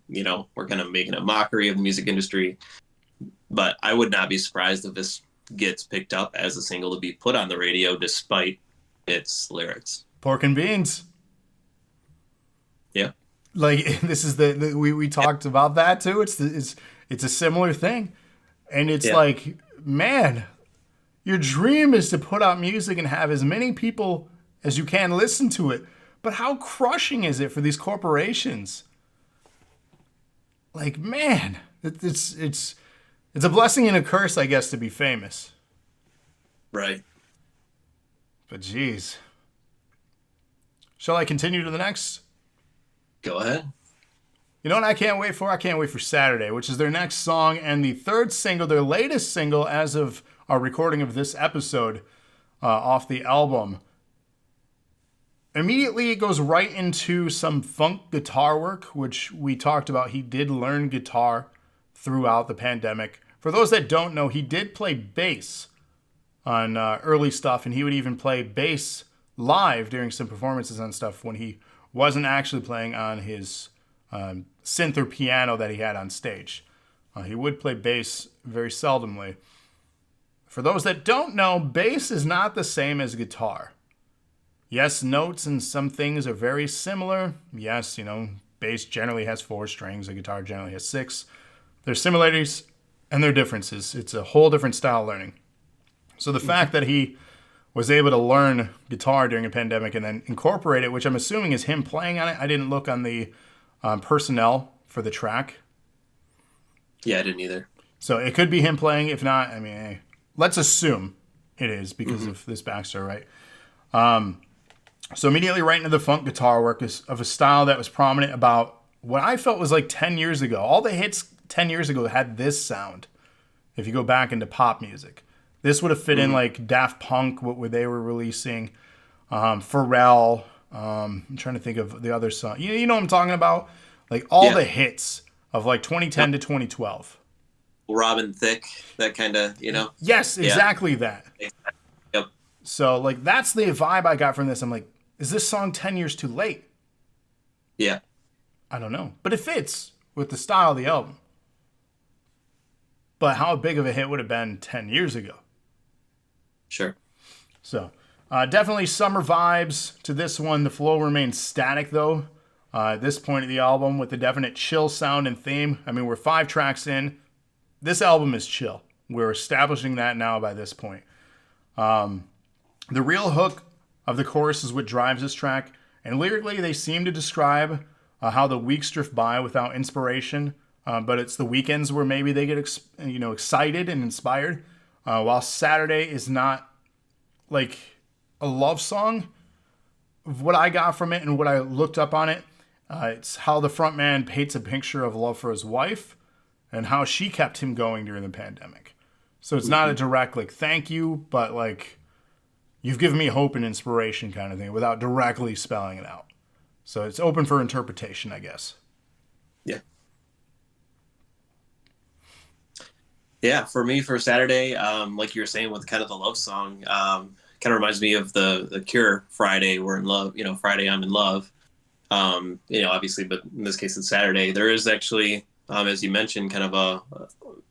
We're kind of making a mockery of the music industry. But I would not be surprised if this gets picked up as a single to be put on the radio despite its lyrics. Pork and beans. Yeah. Like, this is we talked about that too. It's a similar thing. And it's like, man, your dream is to put out music and have as many people as you can listen to it. But how crushing is it for these corporations? Like, man, it's a blessing and a curse, I guess, to be famous. Right. But geez. Shall I continue to the next? Go ahead. You know what I can't wait for? I can't wait for Saturday, which is their next song and the third single, their latest single as of our recording of this episode off the album. Immediately, it goes right into some funk guitar work, which we talked about. He did learn guitar throughout the pandemic. For those that don't know, he did play bass on early stuff, and he would even play bass live during some performances on stuff when he wasn't actually playing on his synth or piano that he had on stage. He would play bass very seldomly. For those that don't know, bass is not the same as guitar. Yes, notes and some things are very similar. Yes, bass generally has 4 strings, a guitar generally has 6. There's similarities and there are differences. It's a whole different style learning. So the fact that he was able to learn guitar during a pandemic and then incorporate it, which I'm assuming is him playing on it. I didn't look on the personnel for the track. Yeah, I didn't either. So it could be him playing. If not, I mean, hey, let's assume it is because of this backstory, right? So immediately right into the funk guitar work of a style that was prominent about what I felt was like 10 years ago. All the hits 10 years ago had this sound. If you go back into pop music, this would have fit in like Daft Punk, what they were releasing, Pharrell. I'm trying to think of the other song. You know what I'm talking about? Like all the hits of like 2010 to 2012. Robin Thicke, that kind of, Yes, Yeah. exactly that. Yep. So, like, that's the vibe I got from this. I'm like, is this song 10 years too late? Yeah. I don't know. But it fits with the style of the album. But how big of a hit would have been 10 years ago? Sure. So, definitely summer vibes to this one. The flow remains static, though, at this point of the album, with a definite chill sound and theme. I mean, we're 5 tracks in. This album is chill. We're establishing that now by this point. The real hook of the chorus is what drives this track, and lyrically they seem to describe how the weeks drift by without inspiration, but it's the weekends where maybe they get excited and inspired, while Saturday is not like a love song. What I got from it and what I looked up on it, it's how the frontman paints a picture of love for his wife and how she kept him going during the pandemic. So it's not a direct like thank you, but like you've given me hope and inspiration kind of thing without directly spelling it out. So it's open for interpretation, I guess. Yeah. Yeah, for me, for Saturday, like you were saying with kind of the love song, kind of reminds me of the Cure Friday, We're in Love, Friday I'm in Love. Obviously, but in this case it's Saturday. There is actually, as you mentioned, kind of a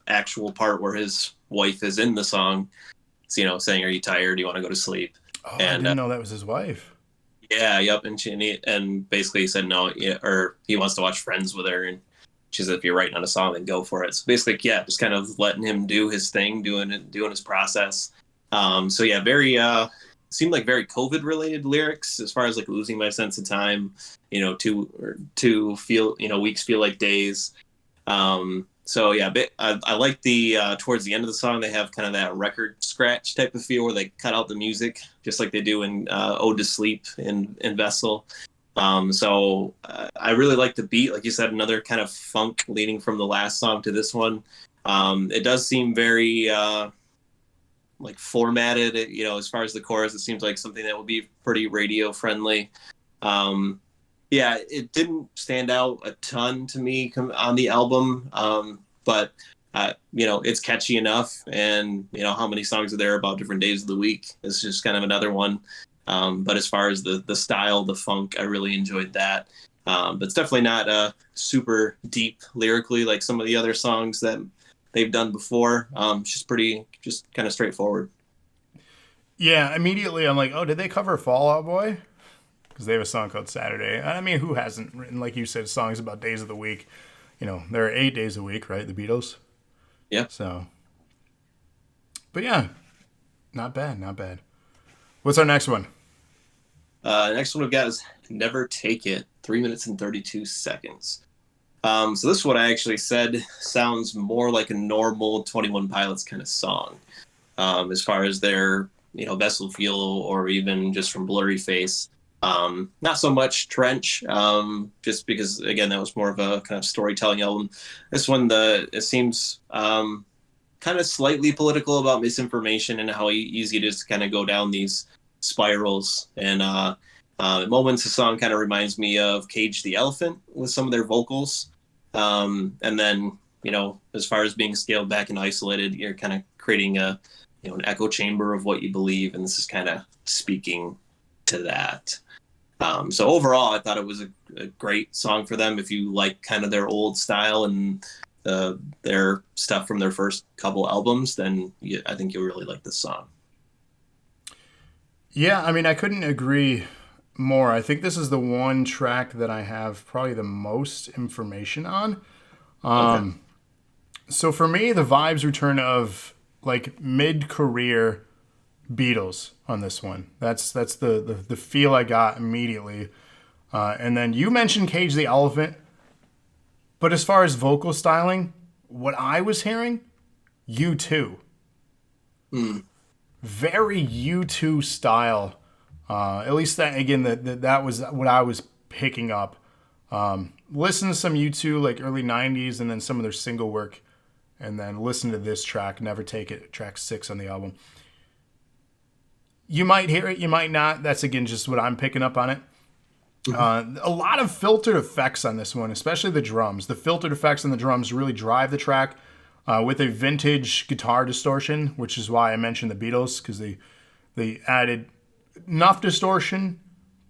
actual part where his wife is in the song, saying, "Are you tired? Do you want to go to sleep?" Oh, And I didn't know that was his wife. yeah, yep. And basically said no, yeah, or he wants to watch Friends with her. And she said, if you're writing on a song, then go for it. So basically, yeah, just kind of letting him do his thing, doing his process. So yeah, very seemed like very COVID related lyrics as far as like losing my sense of time, to feel, weeks feel like days. So yeah, I like the towards the end of the song they have kind of that record scratch type of feel where they cut out the music just like they do in Ode to Sleep in Vessel. So I really like the beat, like you said, another kind of funk leading from the last song to this one. It does seem very like formatted, as far as the chorus. It seems like something that will be pretty radio friendly. Yeah, it didn't stand out a ton to me on the album, but it's catchy enough. And how many songs are there about different days of the week? It's just kind of another one. But as far as the style, the funk, I really enjoyed that. But it's definitely not super deep lyrically like some of the other songs that they've done before. Just kind of straightforward. Yeah, immediately I'm like, oh, did they cover Fall Out Boy? Because they have a song called Saturday. I mean, who hasn't written, like you said, songs about days of the week? There are 8 days a week, right? The Beatles. Yeah. So, but yeah, not bad, not bad. What's our next one? Next one we've got is Never Take It, 3 minutes and 32 seconds. So this is what I actually said sounds more like a normal 21 Pilots kind of song, as far as their, Vessel feel or even just from Blurry Face. Not so much Trench, just because, again, that was more of a kind of storytelling album. This one, it seems kind of slightly political about misinformation and how easy it is to kind of go down these spirals. And at moments, the song kind of reminds me of Cage the Elephant with some of their vocals. And then, as far as being scaled back and isolated, you're kind of creating an echo chamber of what you believe. And this is kind of speaking to that. So overall, I thought it was a great song for them. If you like kind of their old style and their stuff from their first couple albums, then I think you'll really like this song. Yeah, I mean, I couldn't agree more. I think this is the one track that I have probably the most information on. Okay. So for me, the vibes return of like mid-career Beatles on this one. That's the feel I got immediately. And then you mentioned Cage the Elephant, but as far as vocal styling, what I was hearing, U2. Very U2 style. At least that, again, that was what I was picking up. Listen to some U2 like early 90s and then some of their single work, and then listen to this track, Never Take It, track 6 on the album. You might hear it, you might not. That's, again, just what I'm picking up on it. A lot of filtered effects on this one, especially the drums. The filtered effects on the drums really drive the track. with a vintage guitar distortion, which is why I mentioned the Beatles, because they added enough distortion,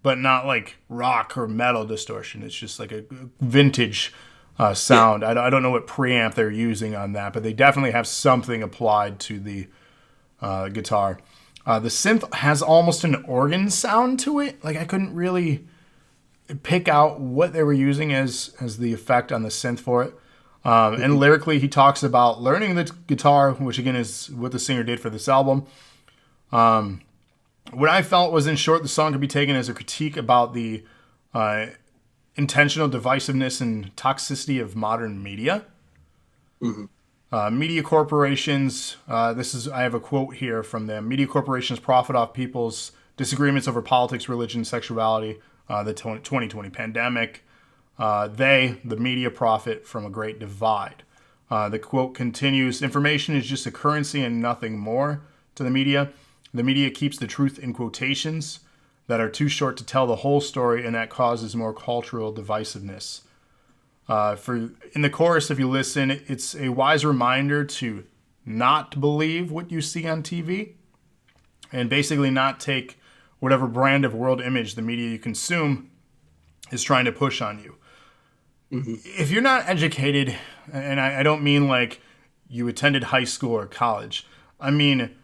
but not like rock or metal distortion. It's just like a vintage sound. I don't know what preamp they're using on that, but they definitely have something applied to the guitar. The synth has almost an organ sound to it. Like I couldn't really pick out what they were using as the effect on the synth for it. And lyrically, he talks about learning the guitar, which again is what the singer did for this album. What I felt was, in short, the song could be taken as a critique about the intentional divisiveness and toxicity of modern media. Media corporations, I have a quote here from them. Media corporations profit off people's disagreements over politics, religion, sexuality, the 2020 pandemic. The media, profit from a great divide. The quote continues, information is just a currency and nothing more to the media. The media keeps the truth in quotations that are too short to tell the whole story, and that causes more cultural divisiveness. In the chorus, if you listen, it's a wise reminder to not believe what you see on TV and basically not take whatever brand of world image the media you consume is trying to push on you. If you're not educated, and I don't mean like you attended high school or college, I mean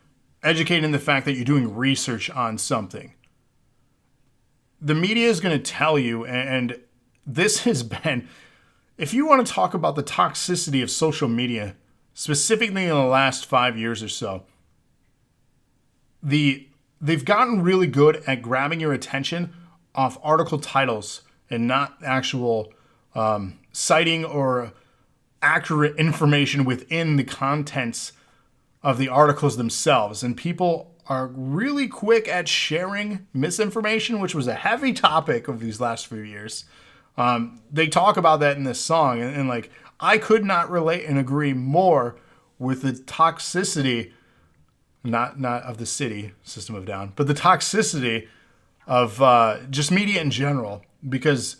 educated in the fact that you're doing research on something, the media is going to tell you, and this has been, if you want to talk about the toxicity of social media, specifically in the last 5 years or so, they've gotten really good at grabbing your attention off article titles and not actual citing or accurate information within the contents of the articles themselves. And people are really quick at sharing misinformation, which was a heavy topic of these last few years. They talk about that in this song, and like I could not relate and agree more with the toxicity, not of the city, System of a Down, but the toxicity of just media in general. Because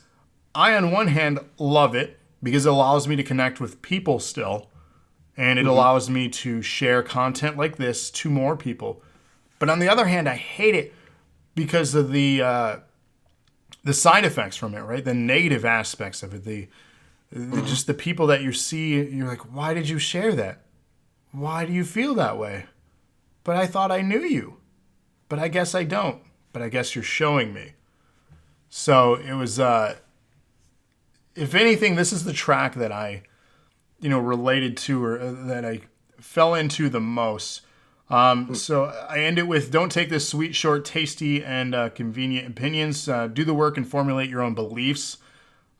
I, on one hand, love it because it allows me to connect with people still, and it allows me to share content like this to more people. But on the other hand, I hate it because of the side effects from it, right? The negative aspects of it, just the people that you see, you're like, why did you share that? Why do you feel that way? But I thought I knew you. But I guess I don't. But I guess you're showing me. So it was, if anything, this is the track that I, related to, or that I fell into the most. So I end it with, don't take this sweet, short, tasty, and convenient opinions. Do the work and formulate your own beliefs.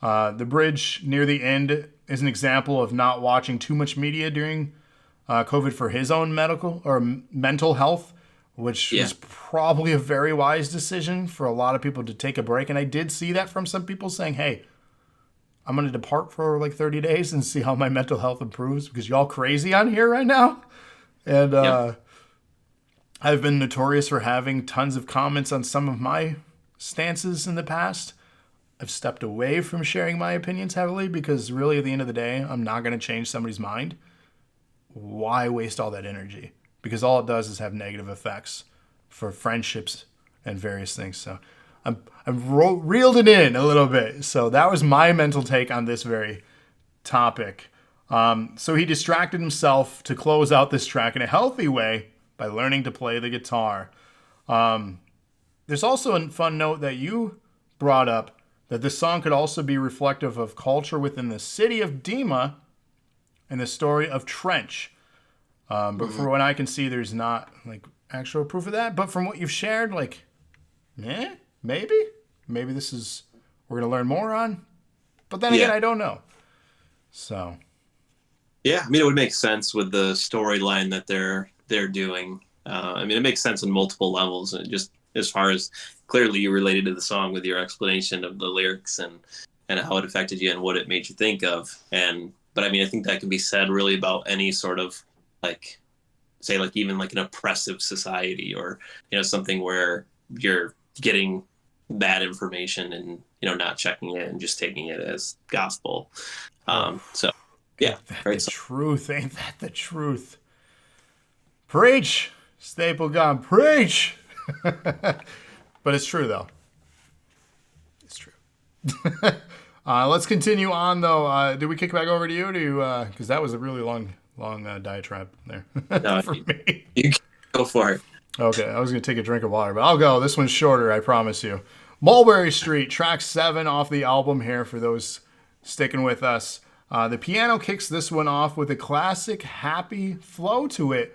The bridge near the end is an example of not watching too much media during COVID for his own medical or mental health, which was probably a very wise decision for a lot of people to take a break. And I did see that from some people saying, hey, I'm going to depart for like 30 days and see how my mental health improves because y'all crazy on here right now. And I've been notorious for having tons of comments on some of my stances in the past. I've stepped away from sharing my opinions heavily because really at the end of the day, I'm not going to change somebody's mind. Why waste all that energy? Because all it does is have negative effects for friendships and various things. So I've reeled it in a little bit. So that was my mental take on this very topic. So he distracted himself to close out this track in a healthy way by learning to play the guitar. There's also a fun note that you brought up, that this song could also be reflective of culture within the city of Dima and the story of Trench. But from what I can see, there's not like actual proof of that. But from what you've shared, like, maybe this is, we're going to learn more on. But then again, I don't know. So. Yeah, I mean, it would make sense with the storyline that they're doing. I mean, it makes sense on multiple levels. And just as far as clearly you related to the song with your explanation of the lyrics and how it affected you and what it made you think of. But I mean, I think that can be said really about any sort of like, say, like even like an oppressive society or, something where you're getting bad information and, not checking it and just taking it as gospel. So Yeah, Ain't that great the song. truth? Ain't that the truth? Preach, Staple Gun, preach. But it's true though. It's true. Let's continue on though. Did we kick back over to you? Because that was a really long diatribe there No, for me. you can go for it. Okay, I was gonna take a drink of water, but I'll go. This one's shorter, I promise you. Mulberry Street, track 7 off the album here for those sticking with us. The piano kicks this one off with a classic happy flow to it.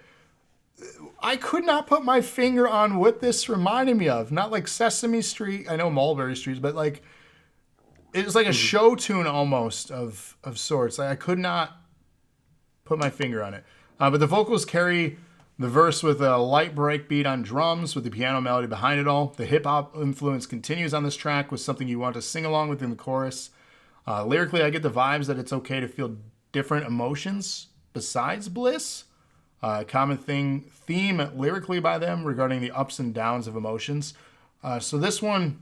I could not put my finger on what this reminded me of. Not like Sesame Street, I know Mulberry Street, but like it was like a show tune almost of sorts. Like I could not put my finger on it. But the vocals carry the verse with a light break beat on drums with the piano melody behind it all. The hip-hop influence continues on this track with something you want to sing along with in the chorus. Lyrically, I get the vibes that it's okay to feel different emotions besides bliss. Common theme lyrically by them regarding the ups and downs of emotions. So this one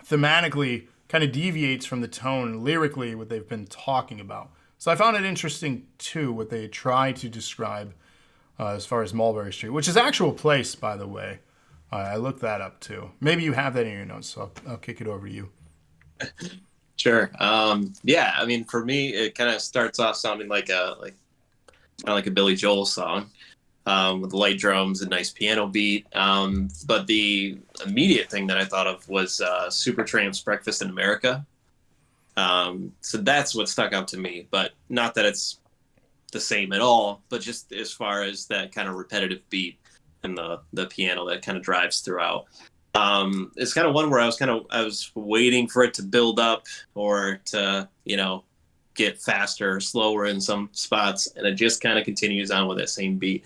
thematically kind of deviates from the tone lyrically what they've been talking about. So I found it interesting too what they try to describe as far as Mulberry Street, which is actual place, by the way. I looked that up too. Maybe you have that in your notes, so I'll kick it over to you. Sure. Yeah, I mean, for me, it kind of starts off sounding like kind of like a Billy Joel song, with light drums and nice piano beat. But the immediate thing that I thought of was Supertramp's "Breakfast in America." So that's what stuck out to me. But not that it's the same at all, but just as far as that kind of repetitive beat and the piano that kind of drives throughout. It's kind of one where I was waiting for it to build up or to, get faster or slower in some spots, and it just kind of continues on with that same beat.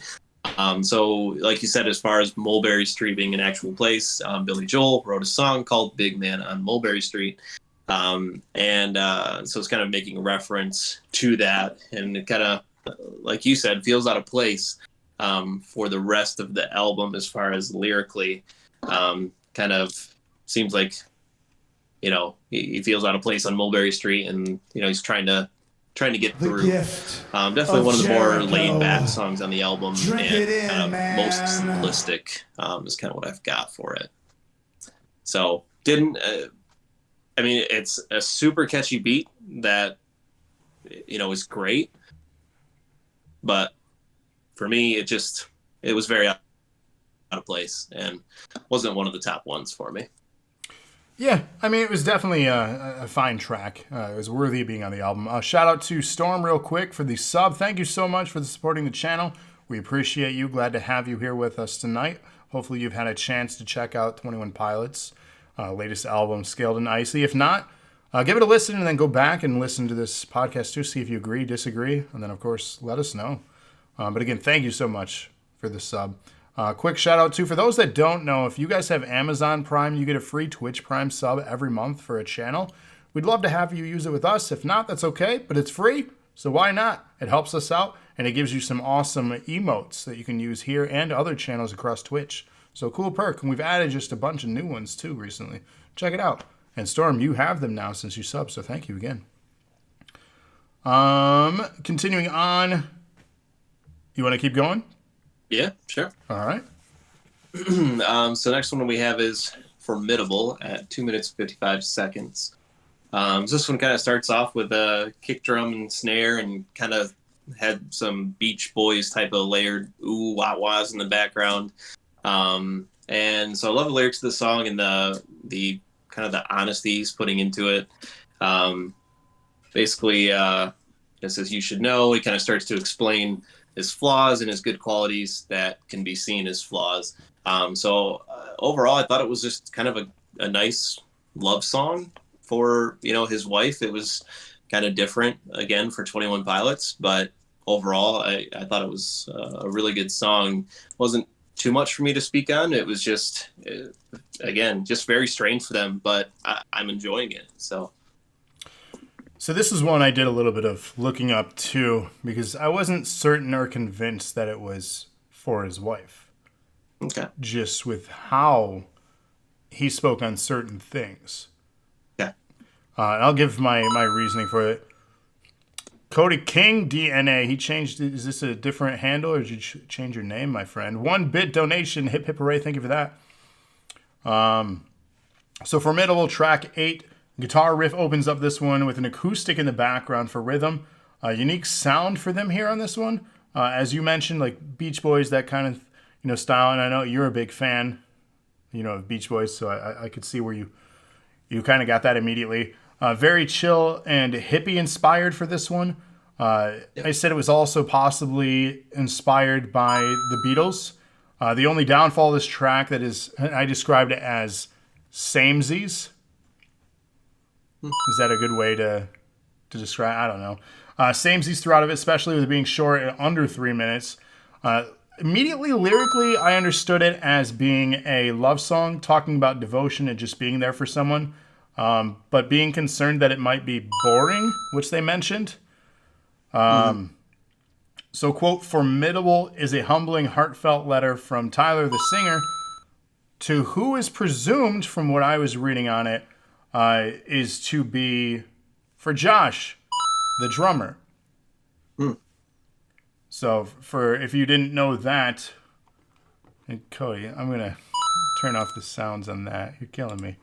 So like you said, as far as Mulberry Street being an actual place, Billy Joel wrote a song called Big Man on Mulberry Street. So it's kind of making a reference to that, and it kind of, like you said, feels out of place for the rest of the album as far as lyrically. Kind of seems like, he feels out of place on Mulberry Street, and he's trying to get through. Definitely one of the more laid back songs on the album, and kind of most simplistic is kind of what I've got for it. So it's a super catchy beat that is great, but for me it was very out of place and wasn't one of the top ones for me. Yeah, I mean, it was definitely a fine track. It was worthy of being on the album. Shout out to Storm real quick for the sub. Thank you so much for supporting the channel. We appreciate you. Glad to have you here with us tonight. Hopefully you've had a chance to check out 21 Pilots' latest album, Scaled and Icy. If not, give it a listen and then go back and listen to this podcast too, see if you agree, disagree, and then, of course, let us know. But again, thank you so much for the sub. Quick shout out too, for those that don't know, if you guys have Amazon Prime, you get a free Twitch Prime sub every month for a channel. We'd love to have you use it with us. If not, that's okay, but it's free, so why not? It helps us out, and it gives you some awesome emotes that you can use here and other channels across Twitch. So cool perk, and we've added just a bunch of new ones too recently. Check it out. And Storm, you have them now since you subbed, so thank you again. Continuing on, you want to keep going? Yeah, sure. All right. So next one we have is Formidable at 2 minutes 55 seconds. So this one kind of starts off with a kick drum and snare, and kind of had some Beach Boys type of layered ooh wah wahs in the background. And so I love the lyrics of the song and the kind of the honesty he's putting into it. Basically, it says you should know. He kind of starts to explain his flaws and his good qualities that can be seen as flaws. So overall, I thought it was just kind of a nice love song for, his wife. It was kind of different, again, for 21 Pilots, but overall, I thought it was a really good song. Wasn't too much for me to speak on. It was just, again, just very strange for them, but I'm enjoying it, so... So this is one I did a little bit of looking up too, because I wasn't certain or convinced that it was for his wife. Okay. Just with how he spoke on certain things. Yeah. I'll give my reasoning for it. Cody King DNA. He changed. Is this a different handle, or did you change your name, my friend? 1-bit donation. Hip hip hooray! Thank you for that. So Formidable track 8. Guitar riff opens up this one with an acoustic in the background for rhythm. Unique sound for them here on this one. As you mentioned, like Beach Boys, that kind of style. And I know you're a big fan, of Beach Boys, so I could see where you kind of got that immediately. Very chill and hippie inspired for this one. I said it was also possibly inspired by the Beatles. The only downfall of this track I described it as samesies. Is that a good way to describe? I don't know. Samesies throughout of it, especially with it being short and under 3 minutes. Immediately, lyrically, I understood it as being a love song, talking about devotion and just being there for someone. But being concerned that it might be boring, which they mentioned. So, quote, Formidable is a humbling, heartfelt letter from Tyler, the singer, to who is presumed, from what I was reading on it, is to be for Josh, the drummer. So, if you didn't know that, and Cody, I'm going to turn off the sounds on that. You're killing me.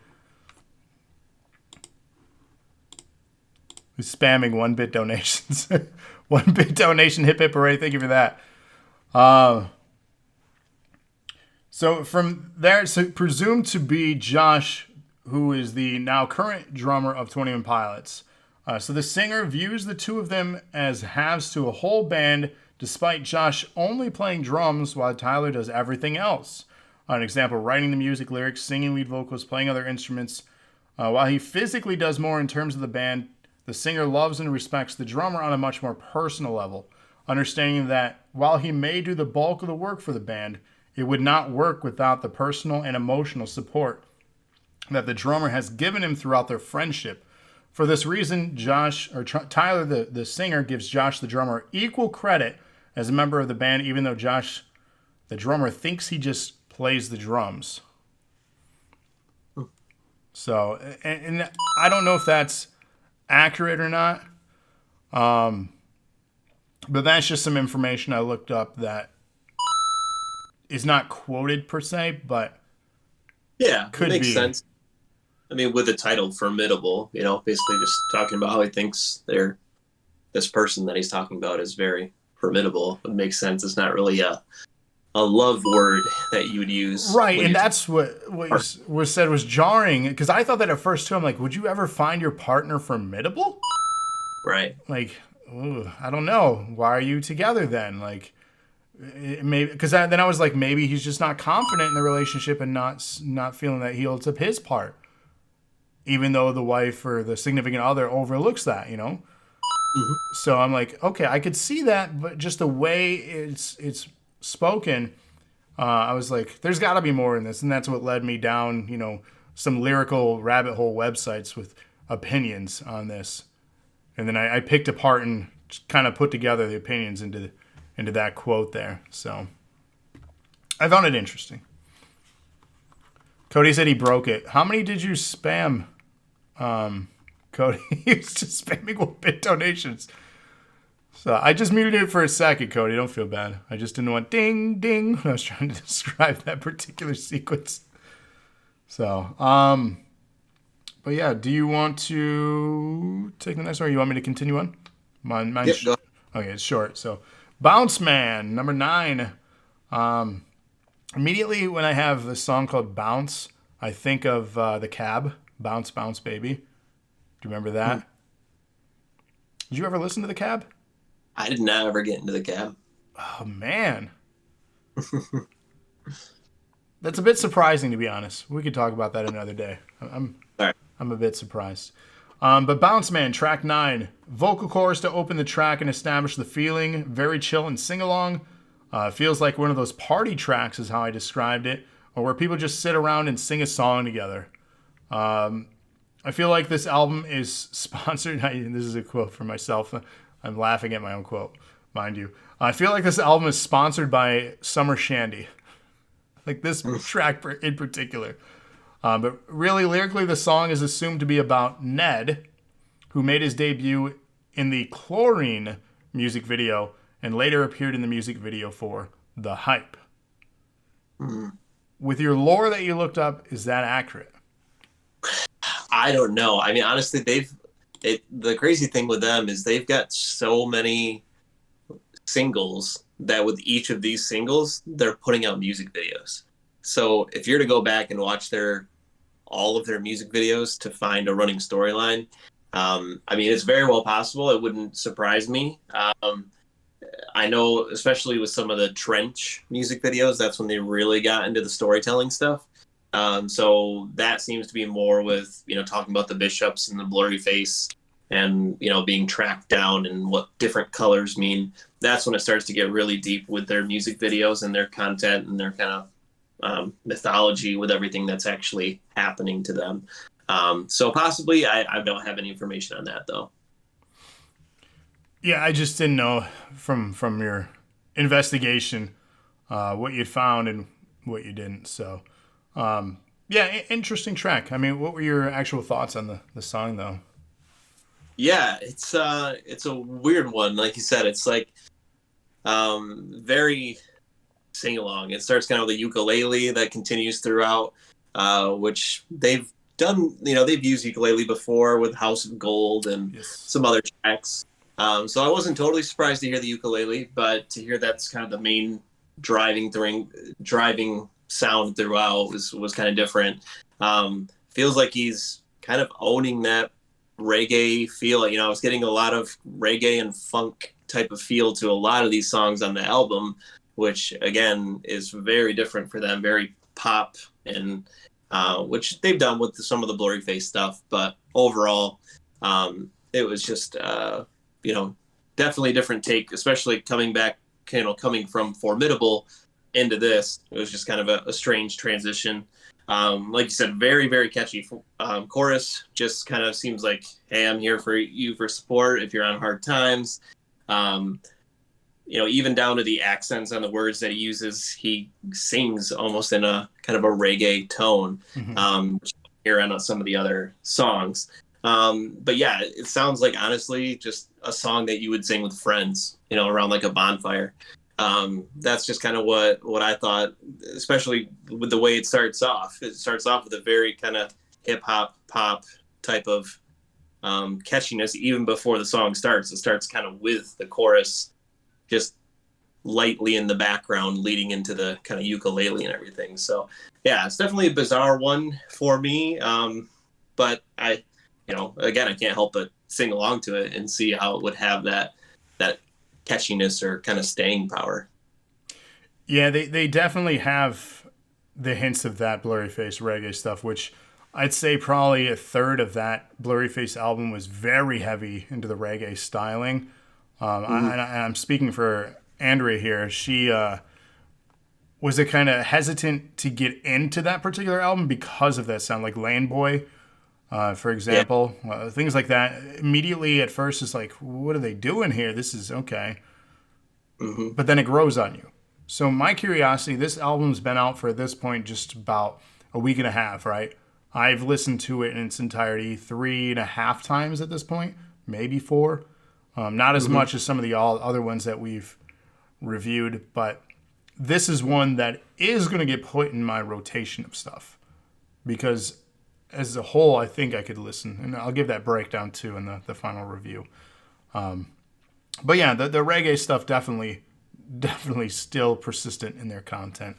Who's spamming 1-bit donations. 1-bit donation, hip hip hooray. Thank you for that. So from there, it's presumed to be Josh, who is the now current drummer of 21 Pilots. So the singer views the two of them as halves to a whole band, despite Josh only playing drums while Tyler does everything else. An example, writing the music, lyrics, singing lead vocals, playing other instruments. While he physically does more in terms of the band, the singer loves and respects the drummer on a much more personal level, understanding that while he may do the bulk of the work for the band, it would not work without the personal and emotional support that the drummer has given him throughout their friendship. For this reason, Tyler, the singer, gives Josh, the drummer, equal credit as a member of the band, even though Josh, the drummer, thinks he just plays the drums. So, and I don't know if that's accurate or not, but that's just some information I looked up that is not quoted per se, but could makes sense. I mean, with the title Formidable, basically just talking about how he thinks this person that he's talking about is very formidable. It makes sense. It's not really a love word that you would use. Right, and that's what was said was jarring, because I thought that at first too. I'm like, would you ever find your partner formidable? Right. Like, ooh, I don't know. Why are you together then? Like, maybe because then I was like, maybe he's just not confident in the relationship and not feeling that he holds up his part, even though the wife or the significant other overlooks that, Mm-hmm. So I'm like, okay, I could see that, but just the way it's spoken, I was like, there's got to be more in this, and that's what led me down, some lyrical rabbit hole websites with opinions on this, and then I picked apart and kind of put together the opinions into that quote there. So I found it interesting. Cody said he broke it. How many did you spam, Cody? He was just spamming 1-bit donations. So I just muted it for a second, Cody. Don't feel bad. I just didn't want ding, ding when I was trying to describe that particular sequence. So, but yeah, do you want to take the next one, or you want me to continue on? Mine's go. Okay, it's short. So, Bounce Man, number 9. Immediately when I have a song called Bounce, I think of The Cab, Bounce, Bounce, Baby. Do you remember that? Did you ever listen to The Cab? I did not ever get into The Cab. Oh, man. That's a bit surprising, to be honest. We could talk about that another day. I'm a bit surprised. But Bounce Man, track 9. Vocal chorus to open the track and establish the feeling. Very chill and sing-along. Feels like one of those party tracks is how I described it, or where people just sit around and sing a song together. I feel like this album is sponsored. This is a quote from myself. I'm laughing at my own quote, mind you. I feel like this album is sponsored by Summer Shandy. Like this track in particular. But really, lyrically, the song is assumed to be about Ned, who made his debut in the Chlorine music video and later appeared in the music video for The Hype. With your lore that you looked up, is that accurate? I don't know. I mean, honestly, the crazy thing with them is they've got so many singles that with each of these singles, they're putting out music videos. So if you're to go back and watch all of their music videos to find a running storyline, I mean, it's very well possible. It wouldn't surprise me. I know, especially with some of the Trench music videos, that's when they really got into the storytelling stuff. So that seems to be more with, talking about the bishops and the blurry face and, being tracked down and what different colors mean. That's when it starts to get really deep with their music videos and their content and their kind of mythology with everything that's actually happening to them. So possibly, I don't have any information on that, though. Yeah, I just didn't know from your investigation what you'd found and what you didn't. So, interesting track. I mean, what were your actual thoughts on the song, though? Yeah, it's a weird one. Like you said, it's like very sing along. It starts kind of with a ukulele that continues throughout, which they've done. They've used ukulele before with House of Gold and some other tracks. So I wasn't totally surprised to hear the ukulele, but to hear that's kind of the main driving sound throughout was kind of different. Feels like he's kind of owning that reggae feel. I was getting a lot of reggae and funk type of feel to a lot of these songs on the album, which again is very different for them, very pop, and which they've done with some of the blurry face stuff. But overall, it was just definitely a different take, especially coming from Formidable into this. It was just kind of a strange transition. Like you said, very, very catchy chorus. Just kind of seems like, hey, I'm here for you for support if you're on hard times. Even down to the accents on the words that he uses, he sings almost in a kind of a reggae tone, which you hear on some of the other songs. But yeah, it sounds like, honestly, just a song that you would sing with friends, around like a bonfire. That's just kind of what I thought, especially with the way it starts off. It starts off with a very kind of hip hop pop type of catchiness even before the song starts. It starts kind of with the chorus just lightly in the background leading into the kind of ukulele and everything. So yeah, it's definitely a bizarre one for me. But again, I can't help but sing along to it and see how it would have that catchiness or kind of staying power. Yeah, they definitely have the hints of that blurry face reggae stuff, which I'd say probably a third of that blurry face album was very heavy into the reggae styling. I'm speaking for Andrea here. She was a kind of hesitant to get into that particular album because of that sound, like Lane Boy. For example, things like that. Immediately at first, it's like, what are they doing here? This is okay. But then it grows on you. So my curiosity, this album's been out for at this point just about a week and a half, right? I've listened to it in its entirety 3.5 times at this point, maybe 4. Not as much as some of the other ones that we've reviewed, but this is one that is going to get put in my rotation of stuff because as a whole, I think I could listen, and I'll give that breakdown too in the final review. But yeah, the reggae stuff definitely still persistent in their content,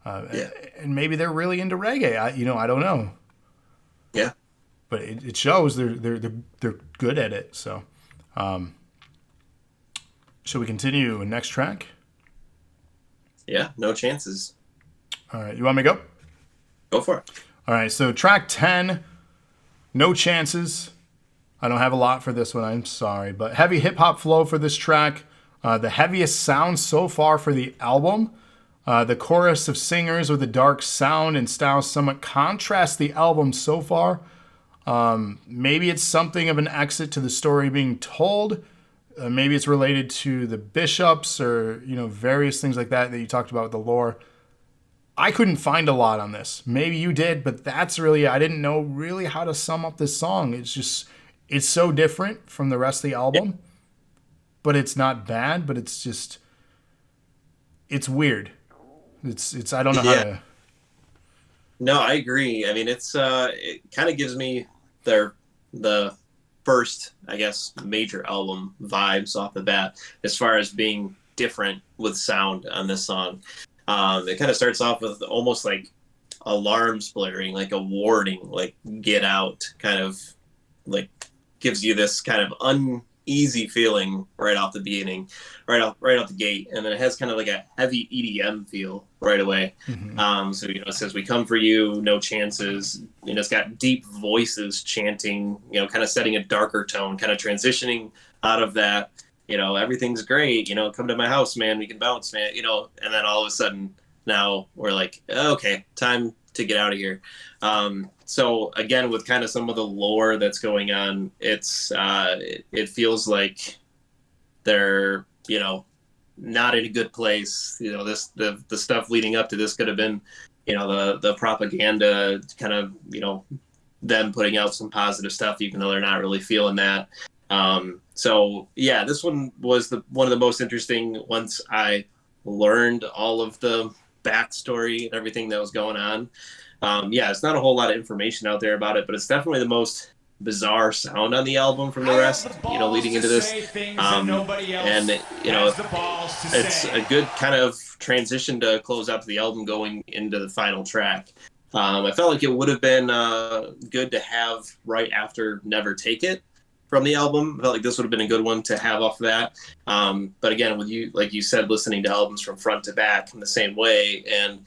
and maybe they're really into reggae. I don't know. Yeah, but it shows they're good at it. So, shall we continue next track? Yeah, No Chances. All right, you want me to go? Go for it. All right, so track 10, No Chances. I don't have a lot for this one, I'm sorry. But heavy hip-hop flow for this track. The heaviest sound so far for the album. The chorus of singers with a dark sound and style somewhat contrast the album so far. Maybe it's something of an exit to the story being told. Maybe it's related to the bishops or, various things like that you talked about with the lore. I couldn't find a lot on this. Maybe you did, but that's really, I didn't know really how to sum up this song. It's just, it's so different from the rest of the album, but it's not bad, but it's just, it's weird. It's I don't know how Yeah. to. No, I agree. I mean, it kind of gives me the first, I guess, major album vibes off the bat as far as being different with sound on this song. It kind of starts off with almost like alarms blaring, like a warning, like get out, kind of like gives you this kind of uneasy feeling right off the beginning, right out the gate, and then it has kind of like a heavy EDM feel right away. Mhm. So it says, "We come for you, no chances." It's got deep voices chanting, kind of setting a darker tone, kind of transitioning out of that. Everything's great. Come to my house, man. We can bounce, man. And then all of a sudden, now we're like, okay, time to get out of here. So again, with kind of some of the lore that's going on, it feels like they're not in a good place. The stuff leading up to this could have been the propaganda, kind of them putting out some positive stuff, even though they're not really feeling that. So yeah, this one was one of the most interesting once I learned all of the backstory and everything that was going on. Yeah, it's not a whole lot of information out there about it, but it's definitely the most bizarre sound on the album from the rest, leading into this. And it's a good kind of transition to close out the album going into the final track. I felt like it would have been good to have right after Never Take It from the album. I felt like this would have been a good one to have off that. But again, with you, like you said, listening to albums from front to back in the same way and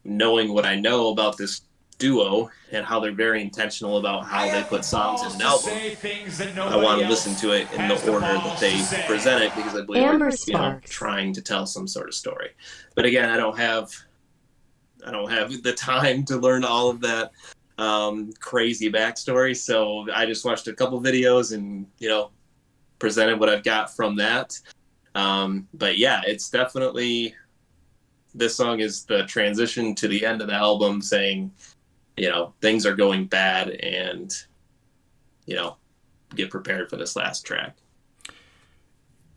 knowing what I know about this duo and how they're very intentional about how they put songs in an album, I want to listen to it in the order that they present it because I believe Amber they're, Sparks. trying to tell some sort of story. But again, I don't have the time to learn all of that crazy backstory, so I just watched a couple videos and presented what I've got from that. But yeah, it's definitely, this song is the transition to the end of the album, saying things are going bad, and get prepared for this last track.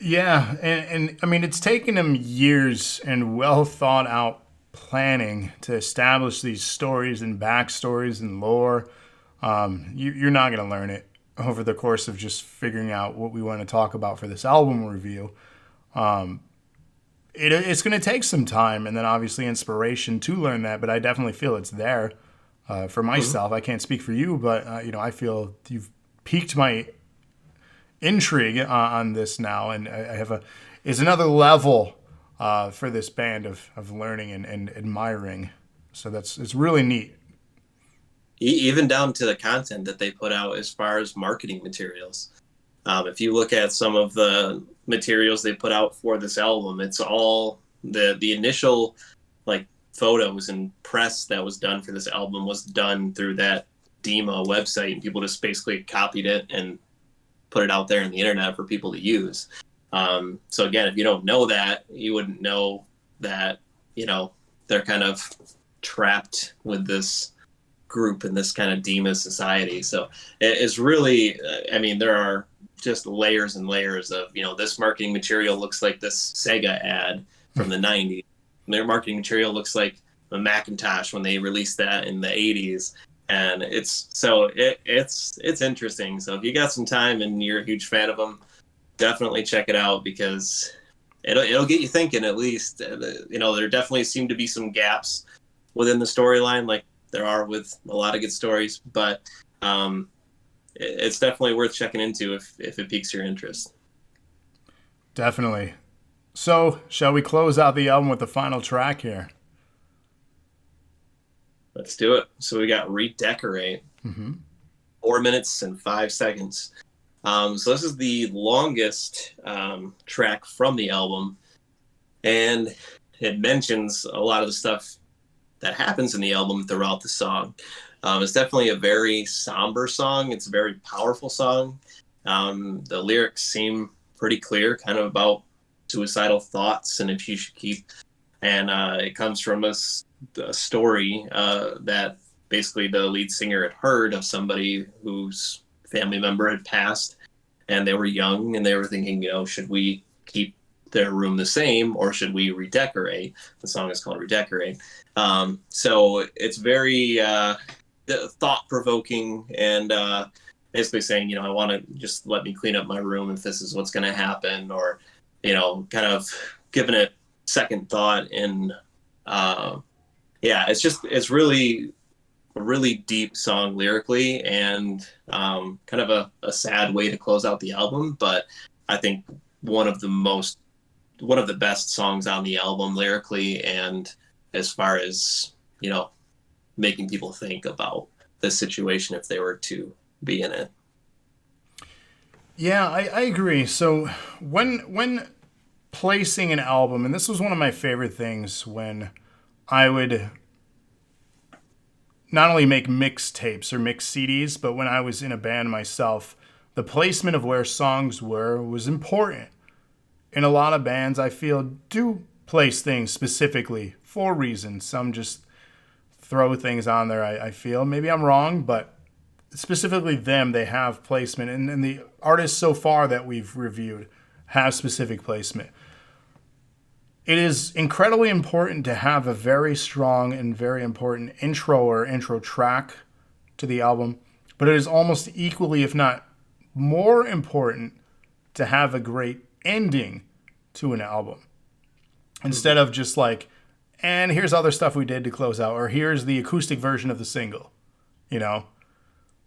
Yeah, and I mean, it's taken him years and well thought out planning to establish these stories and backstories and lore. You're not going to learn it over the course of just figuring out what we want to talk about for this album review. It's going to take some time and then obviously inspiration to learn that, but I definitely feel it's there for myself. I can't speak for you, but I feel you've piqued my intrigue on this now, and I have is another level for this band of learning and admiring. So it's really neat. Even down to the content that they put out as far as marketing materials. If you look at some of the materials they put out for this album, it's all the initial like photos and press that was done for this album was done through that Demo website, and people just basically copied it and put it out there in the internet for people to use. So again, if you don't know that, you wouldn't know that they're kind of trapped with this group in this kind of Dema society. So it's really, I mean, there are just layers and layers of this marketing material looks like this Sega ad from the 90s. Their marketing material looks like the Macintosh when they released that in the 80s. And it's interesting. So if you got some time and you're a huge fan of them, definitely check it out, because it'll get you thinking at least. There definitely seem to be some gaps within the storyline, like there are with a lot of good stories, but it's definitely worth checking into if it piques your interest. Definitely. So, shall we close out the album with the final track here? Let's do it. So we got Redecorate. 4 minutes and 5 seconds. So this is the longest track from the album, and it mentions a lot of the stuff that happens in the album throughout the song. It's definitely a very somber song. It's a very powerful song. The lyrics seem pretty clear, kind of about suicidal thoughts and if you should keep. And it comes from a story that basically the lead singer had heard of somebody whose family member had passed, and they were young, and they were thinking, should we keep their room the same, or should we redecorate? The song is called Redecorate. So it's very thought-provoking, and basically saying, I want to just let me clean up my room if this is what's going to happen, or, kind of giving it second thought. And it's really a really deep song lyrically, and kind of a sad way to close out the album. But I think one of the best songs on the album lyrically, and as far as, making people think about the situation if they were to be in it. Yeah, I agree. So when placing an album, and this was one of my favorite things when I would not only make mixtapes or mix CDs, but when I was in a band myself, the placement of where songs was important. In a lot of bands, I feel, do place things specifically for reasons. Some just throw things on there, I feel. Maybe I'm wrong, but specifically them, they have placement. And the artists so far that we've reviewed have specific placement. It is incredibly important to have a very strong and very important intro or intro track to the album, but it is almost equally, if not more important, to have a great ending to an album. Instead of just like, and here's other stuff we did to close out, or here's the acoustic version of the single,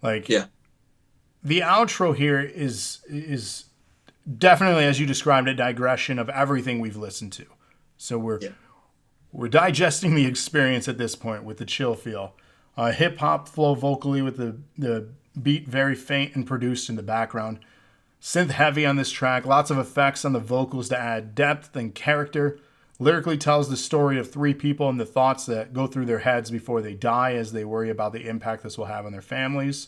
Like, yeah. The outro here is definitely, as you described, a digression of everything we've listened to. So we're digesting the experience at this point with the chill feel. Hip hop flow vocally with the beat very faint and produced in the background. Synth heavy on this track, lots of effects on the vocals to add depth and character. Lyrically tells the story of three people and the thoughts that go through their heads before they die as they worry about the impact this will have on their families.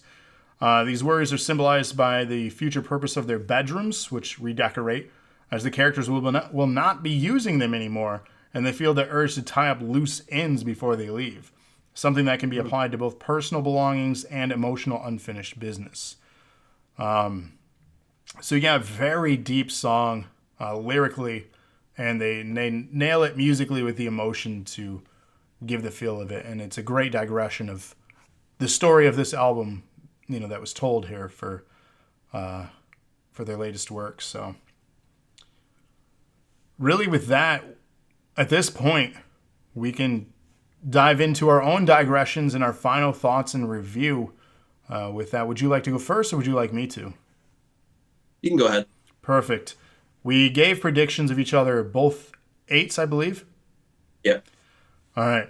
These worries are symbolized by the future purpose of their bedrooms, which redecorate, as the characters will not be using them anymore, and they feel the urge to tie up loose ends before they leave, something that can be applied to both personal belongings and emotional unfinished business. So yeah, very deep song lyrically, and they nail it musically with the emotion to give the feel of it, and it's a great digression of the story of this album, that was told here for their latest work. So really with that, at this point, we can dive into our own digressions and our final thoughts and review. With that, would you like to go first, or would you like me to? You can go ahead. Perfect. We gave predictions of each other, both 8s, I believe. Yeah. All right.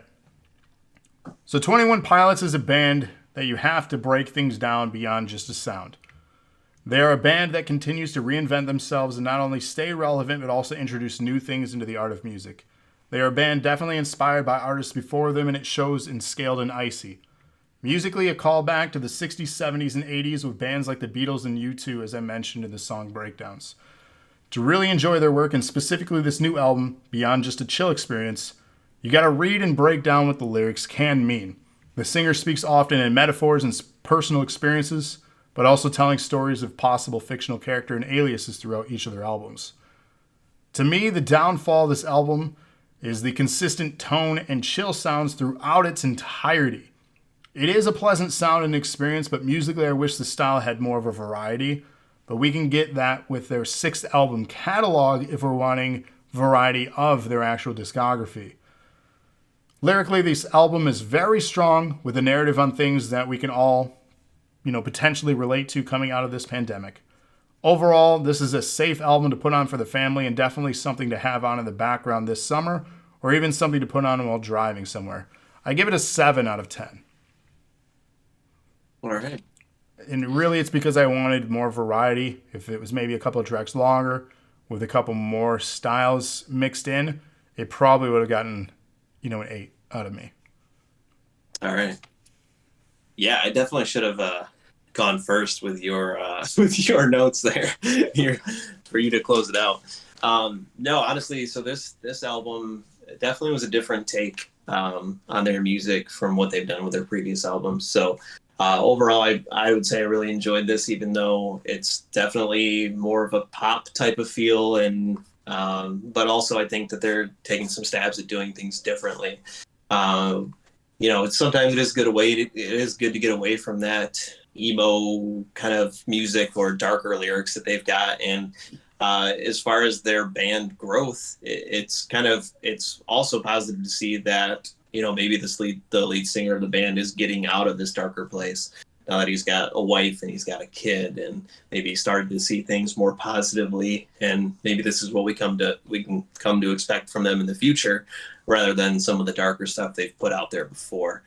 So 21 Pilots is a band that you have to break things down beyond just a sound. They are a band that continues to reinvent themselves and not only stay relevant, but also introduce new things into the art of music. They are a band definitely inspired by artists before them, and it shows in Scaled and Icy. Musically, a callback to the 60s, 70s, and 80s with bands like the Beatles and U2, as I mentioned in the song breakdowns. To really enjoy their work, and specifically this new album, beyond just a chill experience, you gotta read and break down what the lyrics can mean. The singer speaks often in metaphors and personal experiences, but also telling stories of possible fictional character and aliases throughout each of their albums. To me, the downfall of this album is the consistent tone and chill sounds throughout its entirety. It is a pleasant sound and experience, but musically I wish the style had more of a variety, but we can get that with their 6th album catalog if we're wanting variety of their actual discography. Lyrically, this album is very strong with a narrative on things that we can all, potentially relate to coming out of this pandemic. Overall, this is a safe album to put on for the family, and definitely something to have on in the background this summer, or even something to put on while driving somewhere. I give it a 7 out of 10. All right. And really, it's because I wanted more variety. If it was maybe a couple of tracks longer, with a couple more styles mixed in, it probably would have gotten, an 8 out of me. All right. Yeah, I definitely should have gone first with your with your notes there here for you to close it out. No, honestly, so this album definitely was a different take on their music from what they've done with their previous albums. So Overall, I would say I really enjoyed this, even though it's definitely more of a pop type of feel, and but also I think that they're taking some stabs at doing things differently. It's sometimes it is good to get away from that emo kind of music or darker lyrics that they've got. And as far as their band growth, it's also positive to see that maybe the lead singer of the band is getting out of this darker place now that he's got a wife and he's got a kid, and maybe he started to see things more positively, and maybe this is what we can come to expect from them in the future, rather than some of the darker stuff they've put out there before.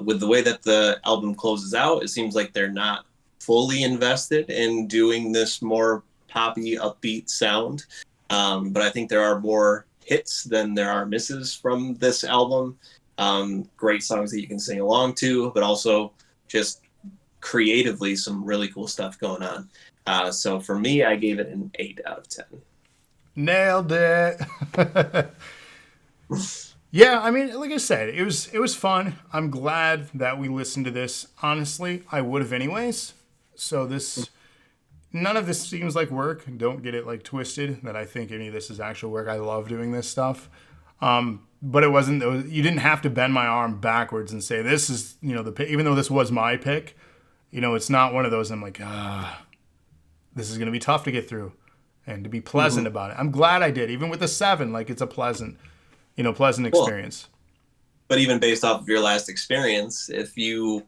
With the way that the album closes out, it seems like they're not fully invested in doing this more poppy, upbeat sound. But I think there are more hits than there are misses from this album. Great songs that you can sing along to, but also just creatively some really cool stuff going on. So for me, I gave it an 8 out of 10. Nailed it. Yeah, I mean, like I said, it was fun. I'm glad that we listened to this. Honestly, I would have anyways. So none of this seems like work. Don't get it like twisted that I think any of this is actual work. I love doing this stuff. But it wasn't. You didn't have to bend my arm backwards and say this is the pick. Even though this was my pick, it's not one of those. I'm like, this is gonna be tough to get through, and to be pleasant about it. I'm glad I did. Even with a 7, like it's a pleasant experience. But even based off of your last experience, if you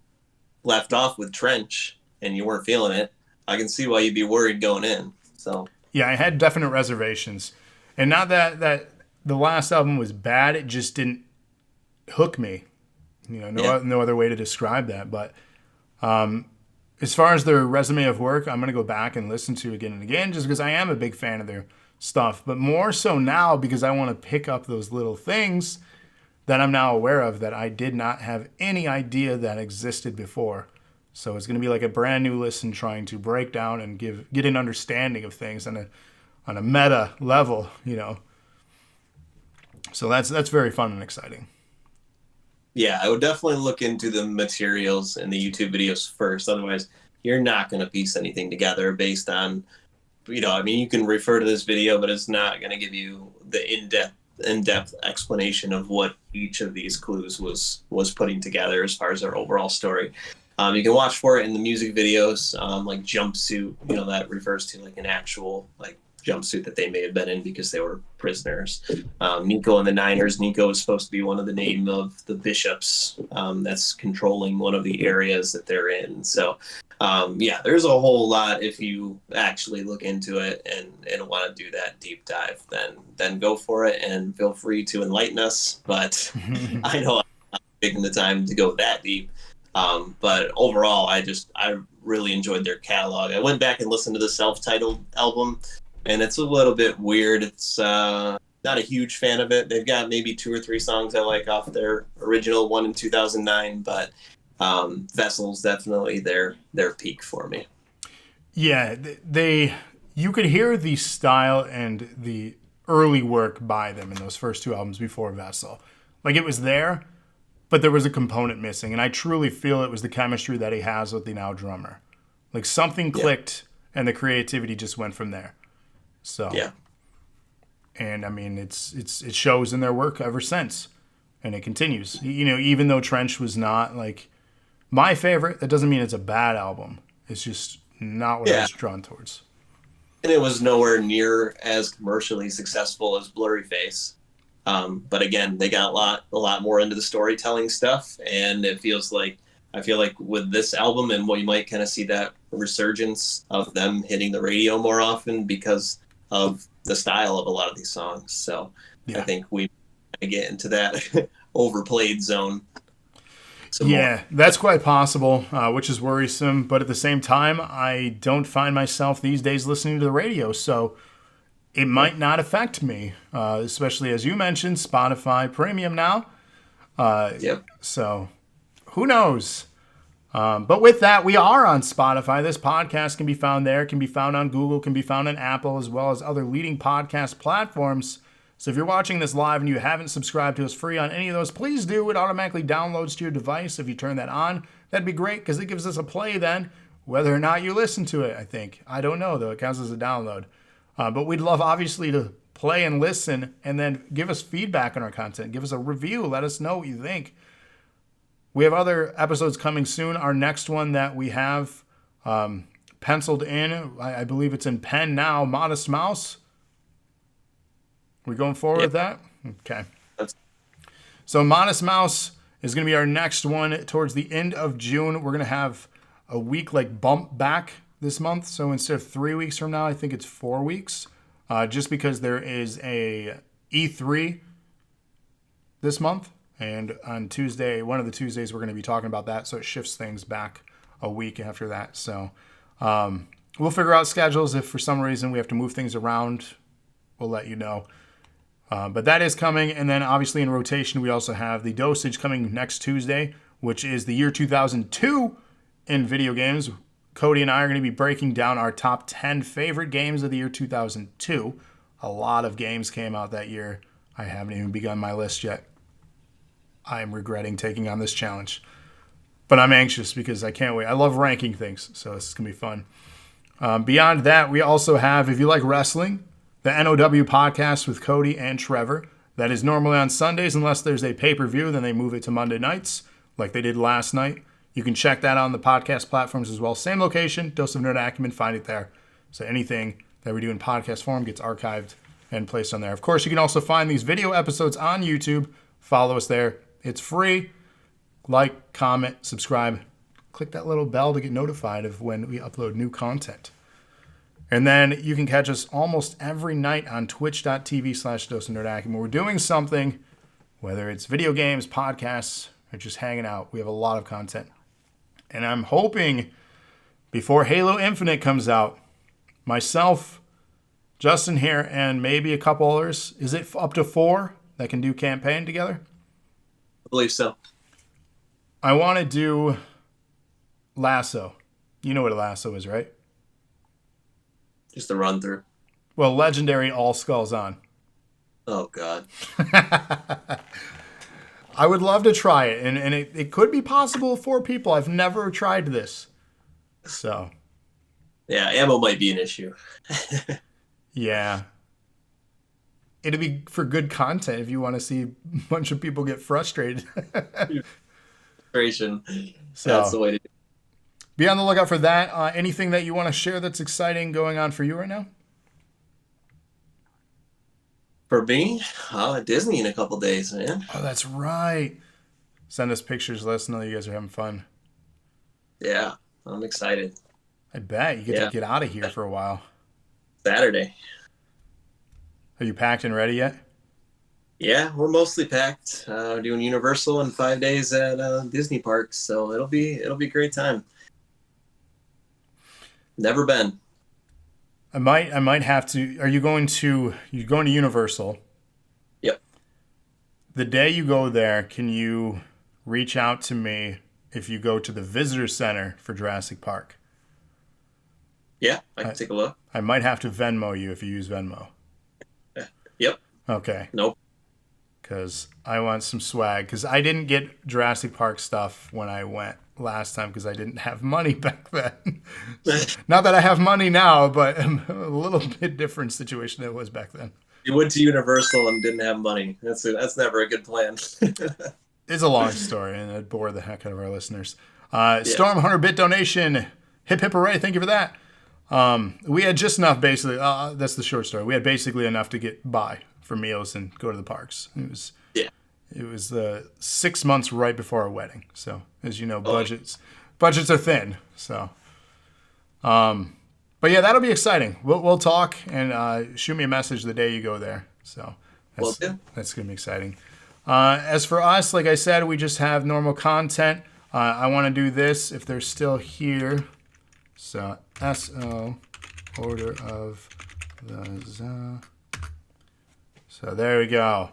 left off with Trench and you weren't feeling it, I can see why you'd be worried going in. So yeah, I had definite reservations, and not that the last album was bad. It just didn't hook me. No other way to describe that. But as far as their resume of work, I'm going to go back and listen to again and again, just because I am a big fan of their stuff. But more so now because I want to pick up those little things that I'm now aware of that I did not have any idea that existed before. So it's going to be like a brand new listen, trying to break down and get an understanding of things on a meta level, So that's very fun and exciting. Yeah, I would definitely look into the materials and the YouTube videos first. Otherwise, you're not going to piece anything together based on, you can refer to this video, but it's not going to give you the in-depth explanation of what each of these clues was putting together as far as their overall story. You can watch for it in the music videos, like Jumpsuit, that refers to like an actual like jumpsuit that they may have been in because they were prisoners. Nico and the Niners. Nico is supposed to be one of the name of the bishops that's controlling one of the areas that they're in. So, there's a whole lot if you actually look into it and want to do that deep dive. Then go for it and feel free to enlighten us. But I know I'm not taking the time to go that deep. But overall, I really enjoyed their catalog. I went back and listened to the self-titled album, and it's a little bit weird. It's not a huge fan of it. They've got maybe 2 or 3 songs I like off their original one in 2009, but Vessel's definitely their peak for me. Yeah, you could hear the style and the early work by them in those first 2 albums before Vessel. Like it was there, but there was a component missing, and I truly feel it was the chemistry that he has with the now drummer. Like something clicked, and the creativity just went from there. So yeah, and I mean it shows in their work ever since, and it continues. Even though Trench was not like my favorite, that doesn't mean it's a bad album. It's just not what I was drawn towards. And it was nowhere near as commercially successful as Blurry Face. But again, they got a lot more into the storytelling stuff, and I feel like with this album and what you might kind of see that resurgence of them hitting the radio more often because of the style of a lot of these songs. So I think we get into that overplayed zone. That's quite possible, which is worrisome. But at the same time, I don't find myself these days listening to the radio, so it might not affect me, especially as you mentioned, Spotify Premium now. So who knows? But with that, we are on Spotify. This podcast can be found there, can be found on Google, can be found on Apple, as well as other leading podcast platforms. So if you're watching this live and you haven't subscribed to us free on any of those, please do. It automatically downloads to your device if you turn that on. that'd be great because it gives us a play then, whether or not you listen to it, I think. I don't know, though. It counts as a download. But we'd love, obviously, to play and listen and then give us feedback on our content. Give us a review. Let us know what you think. We have other episodes coming soon. Our next one that we have penciled in, I believe it's in pen now, Modest Mouse. We going forward with that? Okay. So Modest Mouse is going to be our next one towards the end of June. We're going to have a week like bump back this month. So instead of 3 weeks from now, I think it's 4 weeks. Just because there is a E3 this month. And on Tuesday, one of the Tuesdays, we're going to be talking about that. So it shifts things back a week after that. So we'll figure out schedules. If for some reason we have to move things around, we'll let you know. But that is coming. And then obviously in rotation, we also have the dosage coming next Tuesday, which is the year 2002 in video games. Cody and I are going to be breaking down our top 10 favorite games of the year 2002. A lot of games came out that year. I haven't even begun my list yet. I'm regretting taking on this challenge. But I'm anxious because I can't wait. I love ranking things, so this is going to be fun. Beyond that, we also have, if you like wrestling, the NOW podcast with Cody and Trevor. That is normally on Sundays unless there's a pay-per-view. Then they move it to Monday nights like they did last night. You can check that out on the podcast platforms as well. Same location, Dose of Nerd Acumen, find it there. So anything that we do in podcast form gets archived and placed on there. Of course, you can also find these video episodes on YouTube. Follow us there. It's free. Like, comment, subscribe. Click that little bell to get notified of when we upload new content. And then you can catch us almost every night on twitch.tv/Dose of Nerd Acumen. We're doing something, whether it's video games, podcasts, or just hanging out. We have a lot of content. And I'm hoping before Halo Infinite comes out, myself, Justin here, and maybe a couple others, is it up to 4 that can do campaign together? I believe so. I want to do Lasso. You know what a lasso is, right? Just a run through. Well, Legendary All Skulls On. Oh, God. I would love to try it, and it could be possible for people. I've never tried this. So. Yeah, ammo might be an issue. Yeah. It'd be for good content if you want to see a bunch of people get frustrated. Frustration. So, that's the way to do it. Be on the lookout for that. Anything that you want to share that's exciting going on for you right now? For me, at Disney in a couple days, man. Oh, that's right. Send us pictures. Let us know you guys are having fun. Yeah, I'm excited. I bet. You get to get out of here for a while. Saturday. Are you packed and ready yet? Yeah, we're mostly packed. Doing Universal and 5 days at Disney parks, so it'll be a great time. Never been. I might have to. Are you going to Universal? Yep. The day you go there, can you reach out to me if you go to the visitor center for Jurassic Park? Yeah, I can take a look. I might have to Venmo you if you use Venmo. Yep. Okay. Nope. Because I want some swag. Because I didn't get Jurassic Park stuff when I went last time because I didn't have money back then. So, not that I have money now, but a little bit different situation than it was back then. You went to Universal and didn't have money. That's never a good plan. It's a long story, and it bore the heck out of our listeners. Storm 100-bit donation. Hip, hip, hooray. Thank you for that. We had just enough, basically. That's the short story. We had basically enough to get by for meals and go to the parks. It was 6 months right before our wedding. So, as you know, budgets are thin. So, but yeah, that'll be exciting. We'll talk and shoot me a message the day you go there. So, that's going to be exciting. As for us, like I said, we just have normal content. I want to do this if they're still here. So, SO, Order of the Za. So, there we go.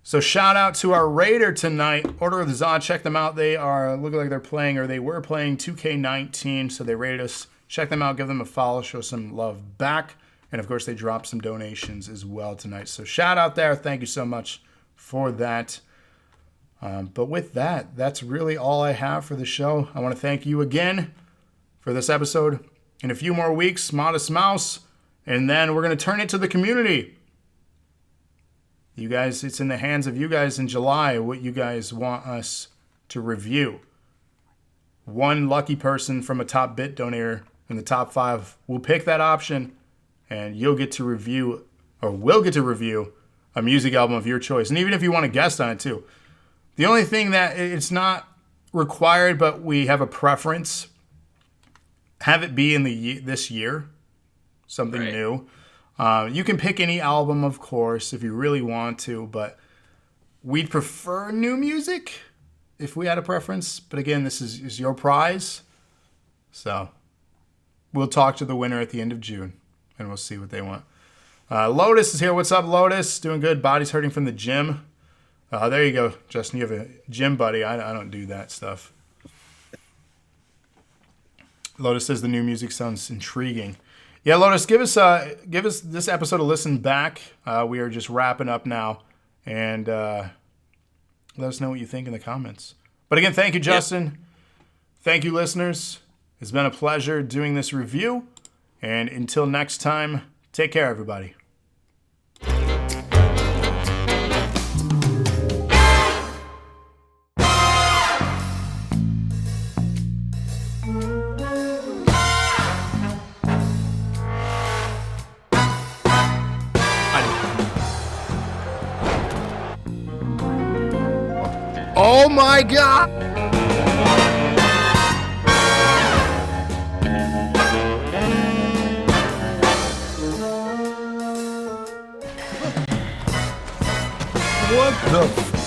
So, shout out to our raider tonight, Order of the Za. Check them out. They are looking like they're playing, or they were playing 2K19. So, they rated us. Check them out. Give them a follow. Show some love back. And, of course, they dropped some donations as well tonight. So, shout out there. Thank you so much for that. But with that, that's really all I have for the show. I want to thank you again for this episode. In a few more weeks, Modest Mouse, and then we're going to turn it to the community. You guys, it's in the hands of you guys in July what you guys want us to review. One lucky person from a top bit donator in the top 5 will pick that option, and you'll get to review, or will get to review, a music album of your choice. And even if you want to guest on it too. The only thing that it's not required, but we have a preference, have it be in this year, something new. You can pick any album, of course, if you really want to, but we'd prefer new music if we had a preference. But again, this is your prize. So we'll talk to the winner at the end of June, and we'll see what they want. Lotus is here. What's up, Lotus? Doing good. Body's hurting from the gym. There you go, Justin. You have a gym buddy. I don't do that stuff. Lotus says the new music sounds intriguing. Yeah, Lotus, give us this episode a listen back. We are just wrapping up now, and let us know what you think in the comments. But again, thank you, Justin. Yep. Thank you, listeners. It's been a pleasure doing this review, and until next time, take care, everybody. Oh my God! What the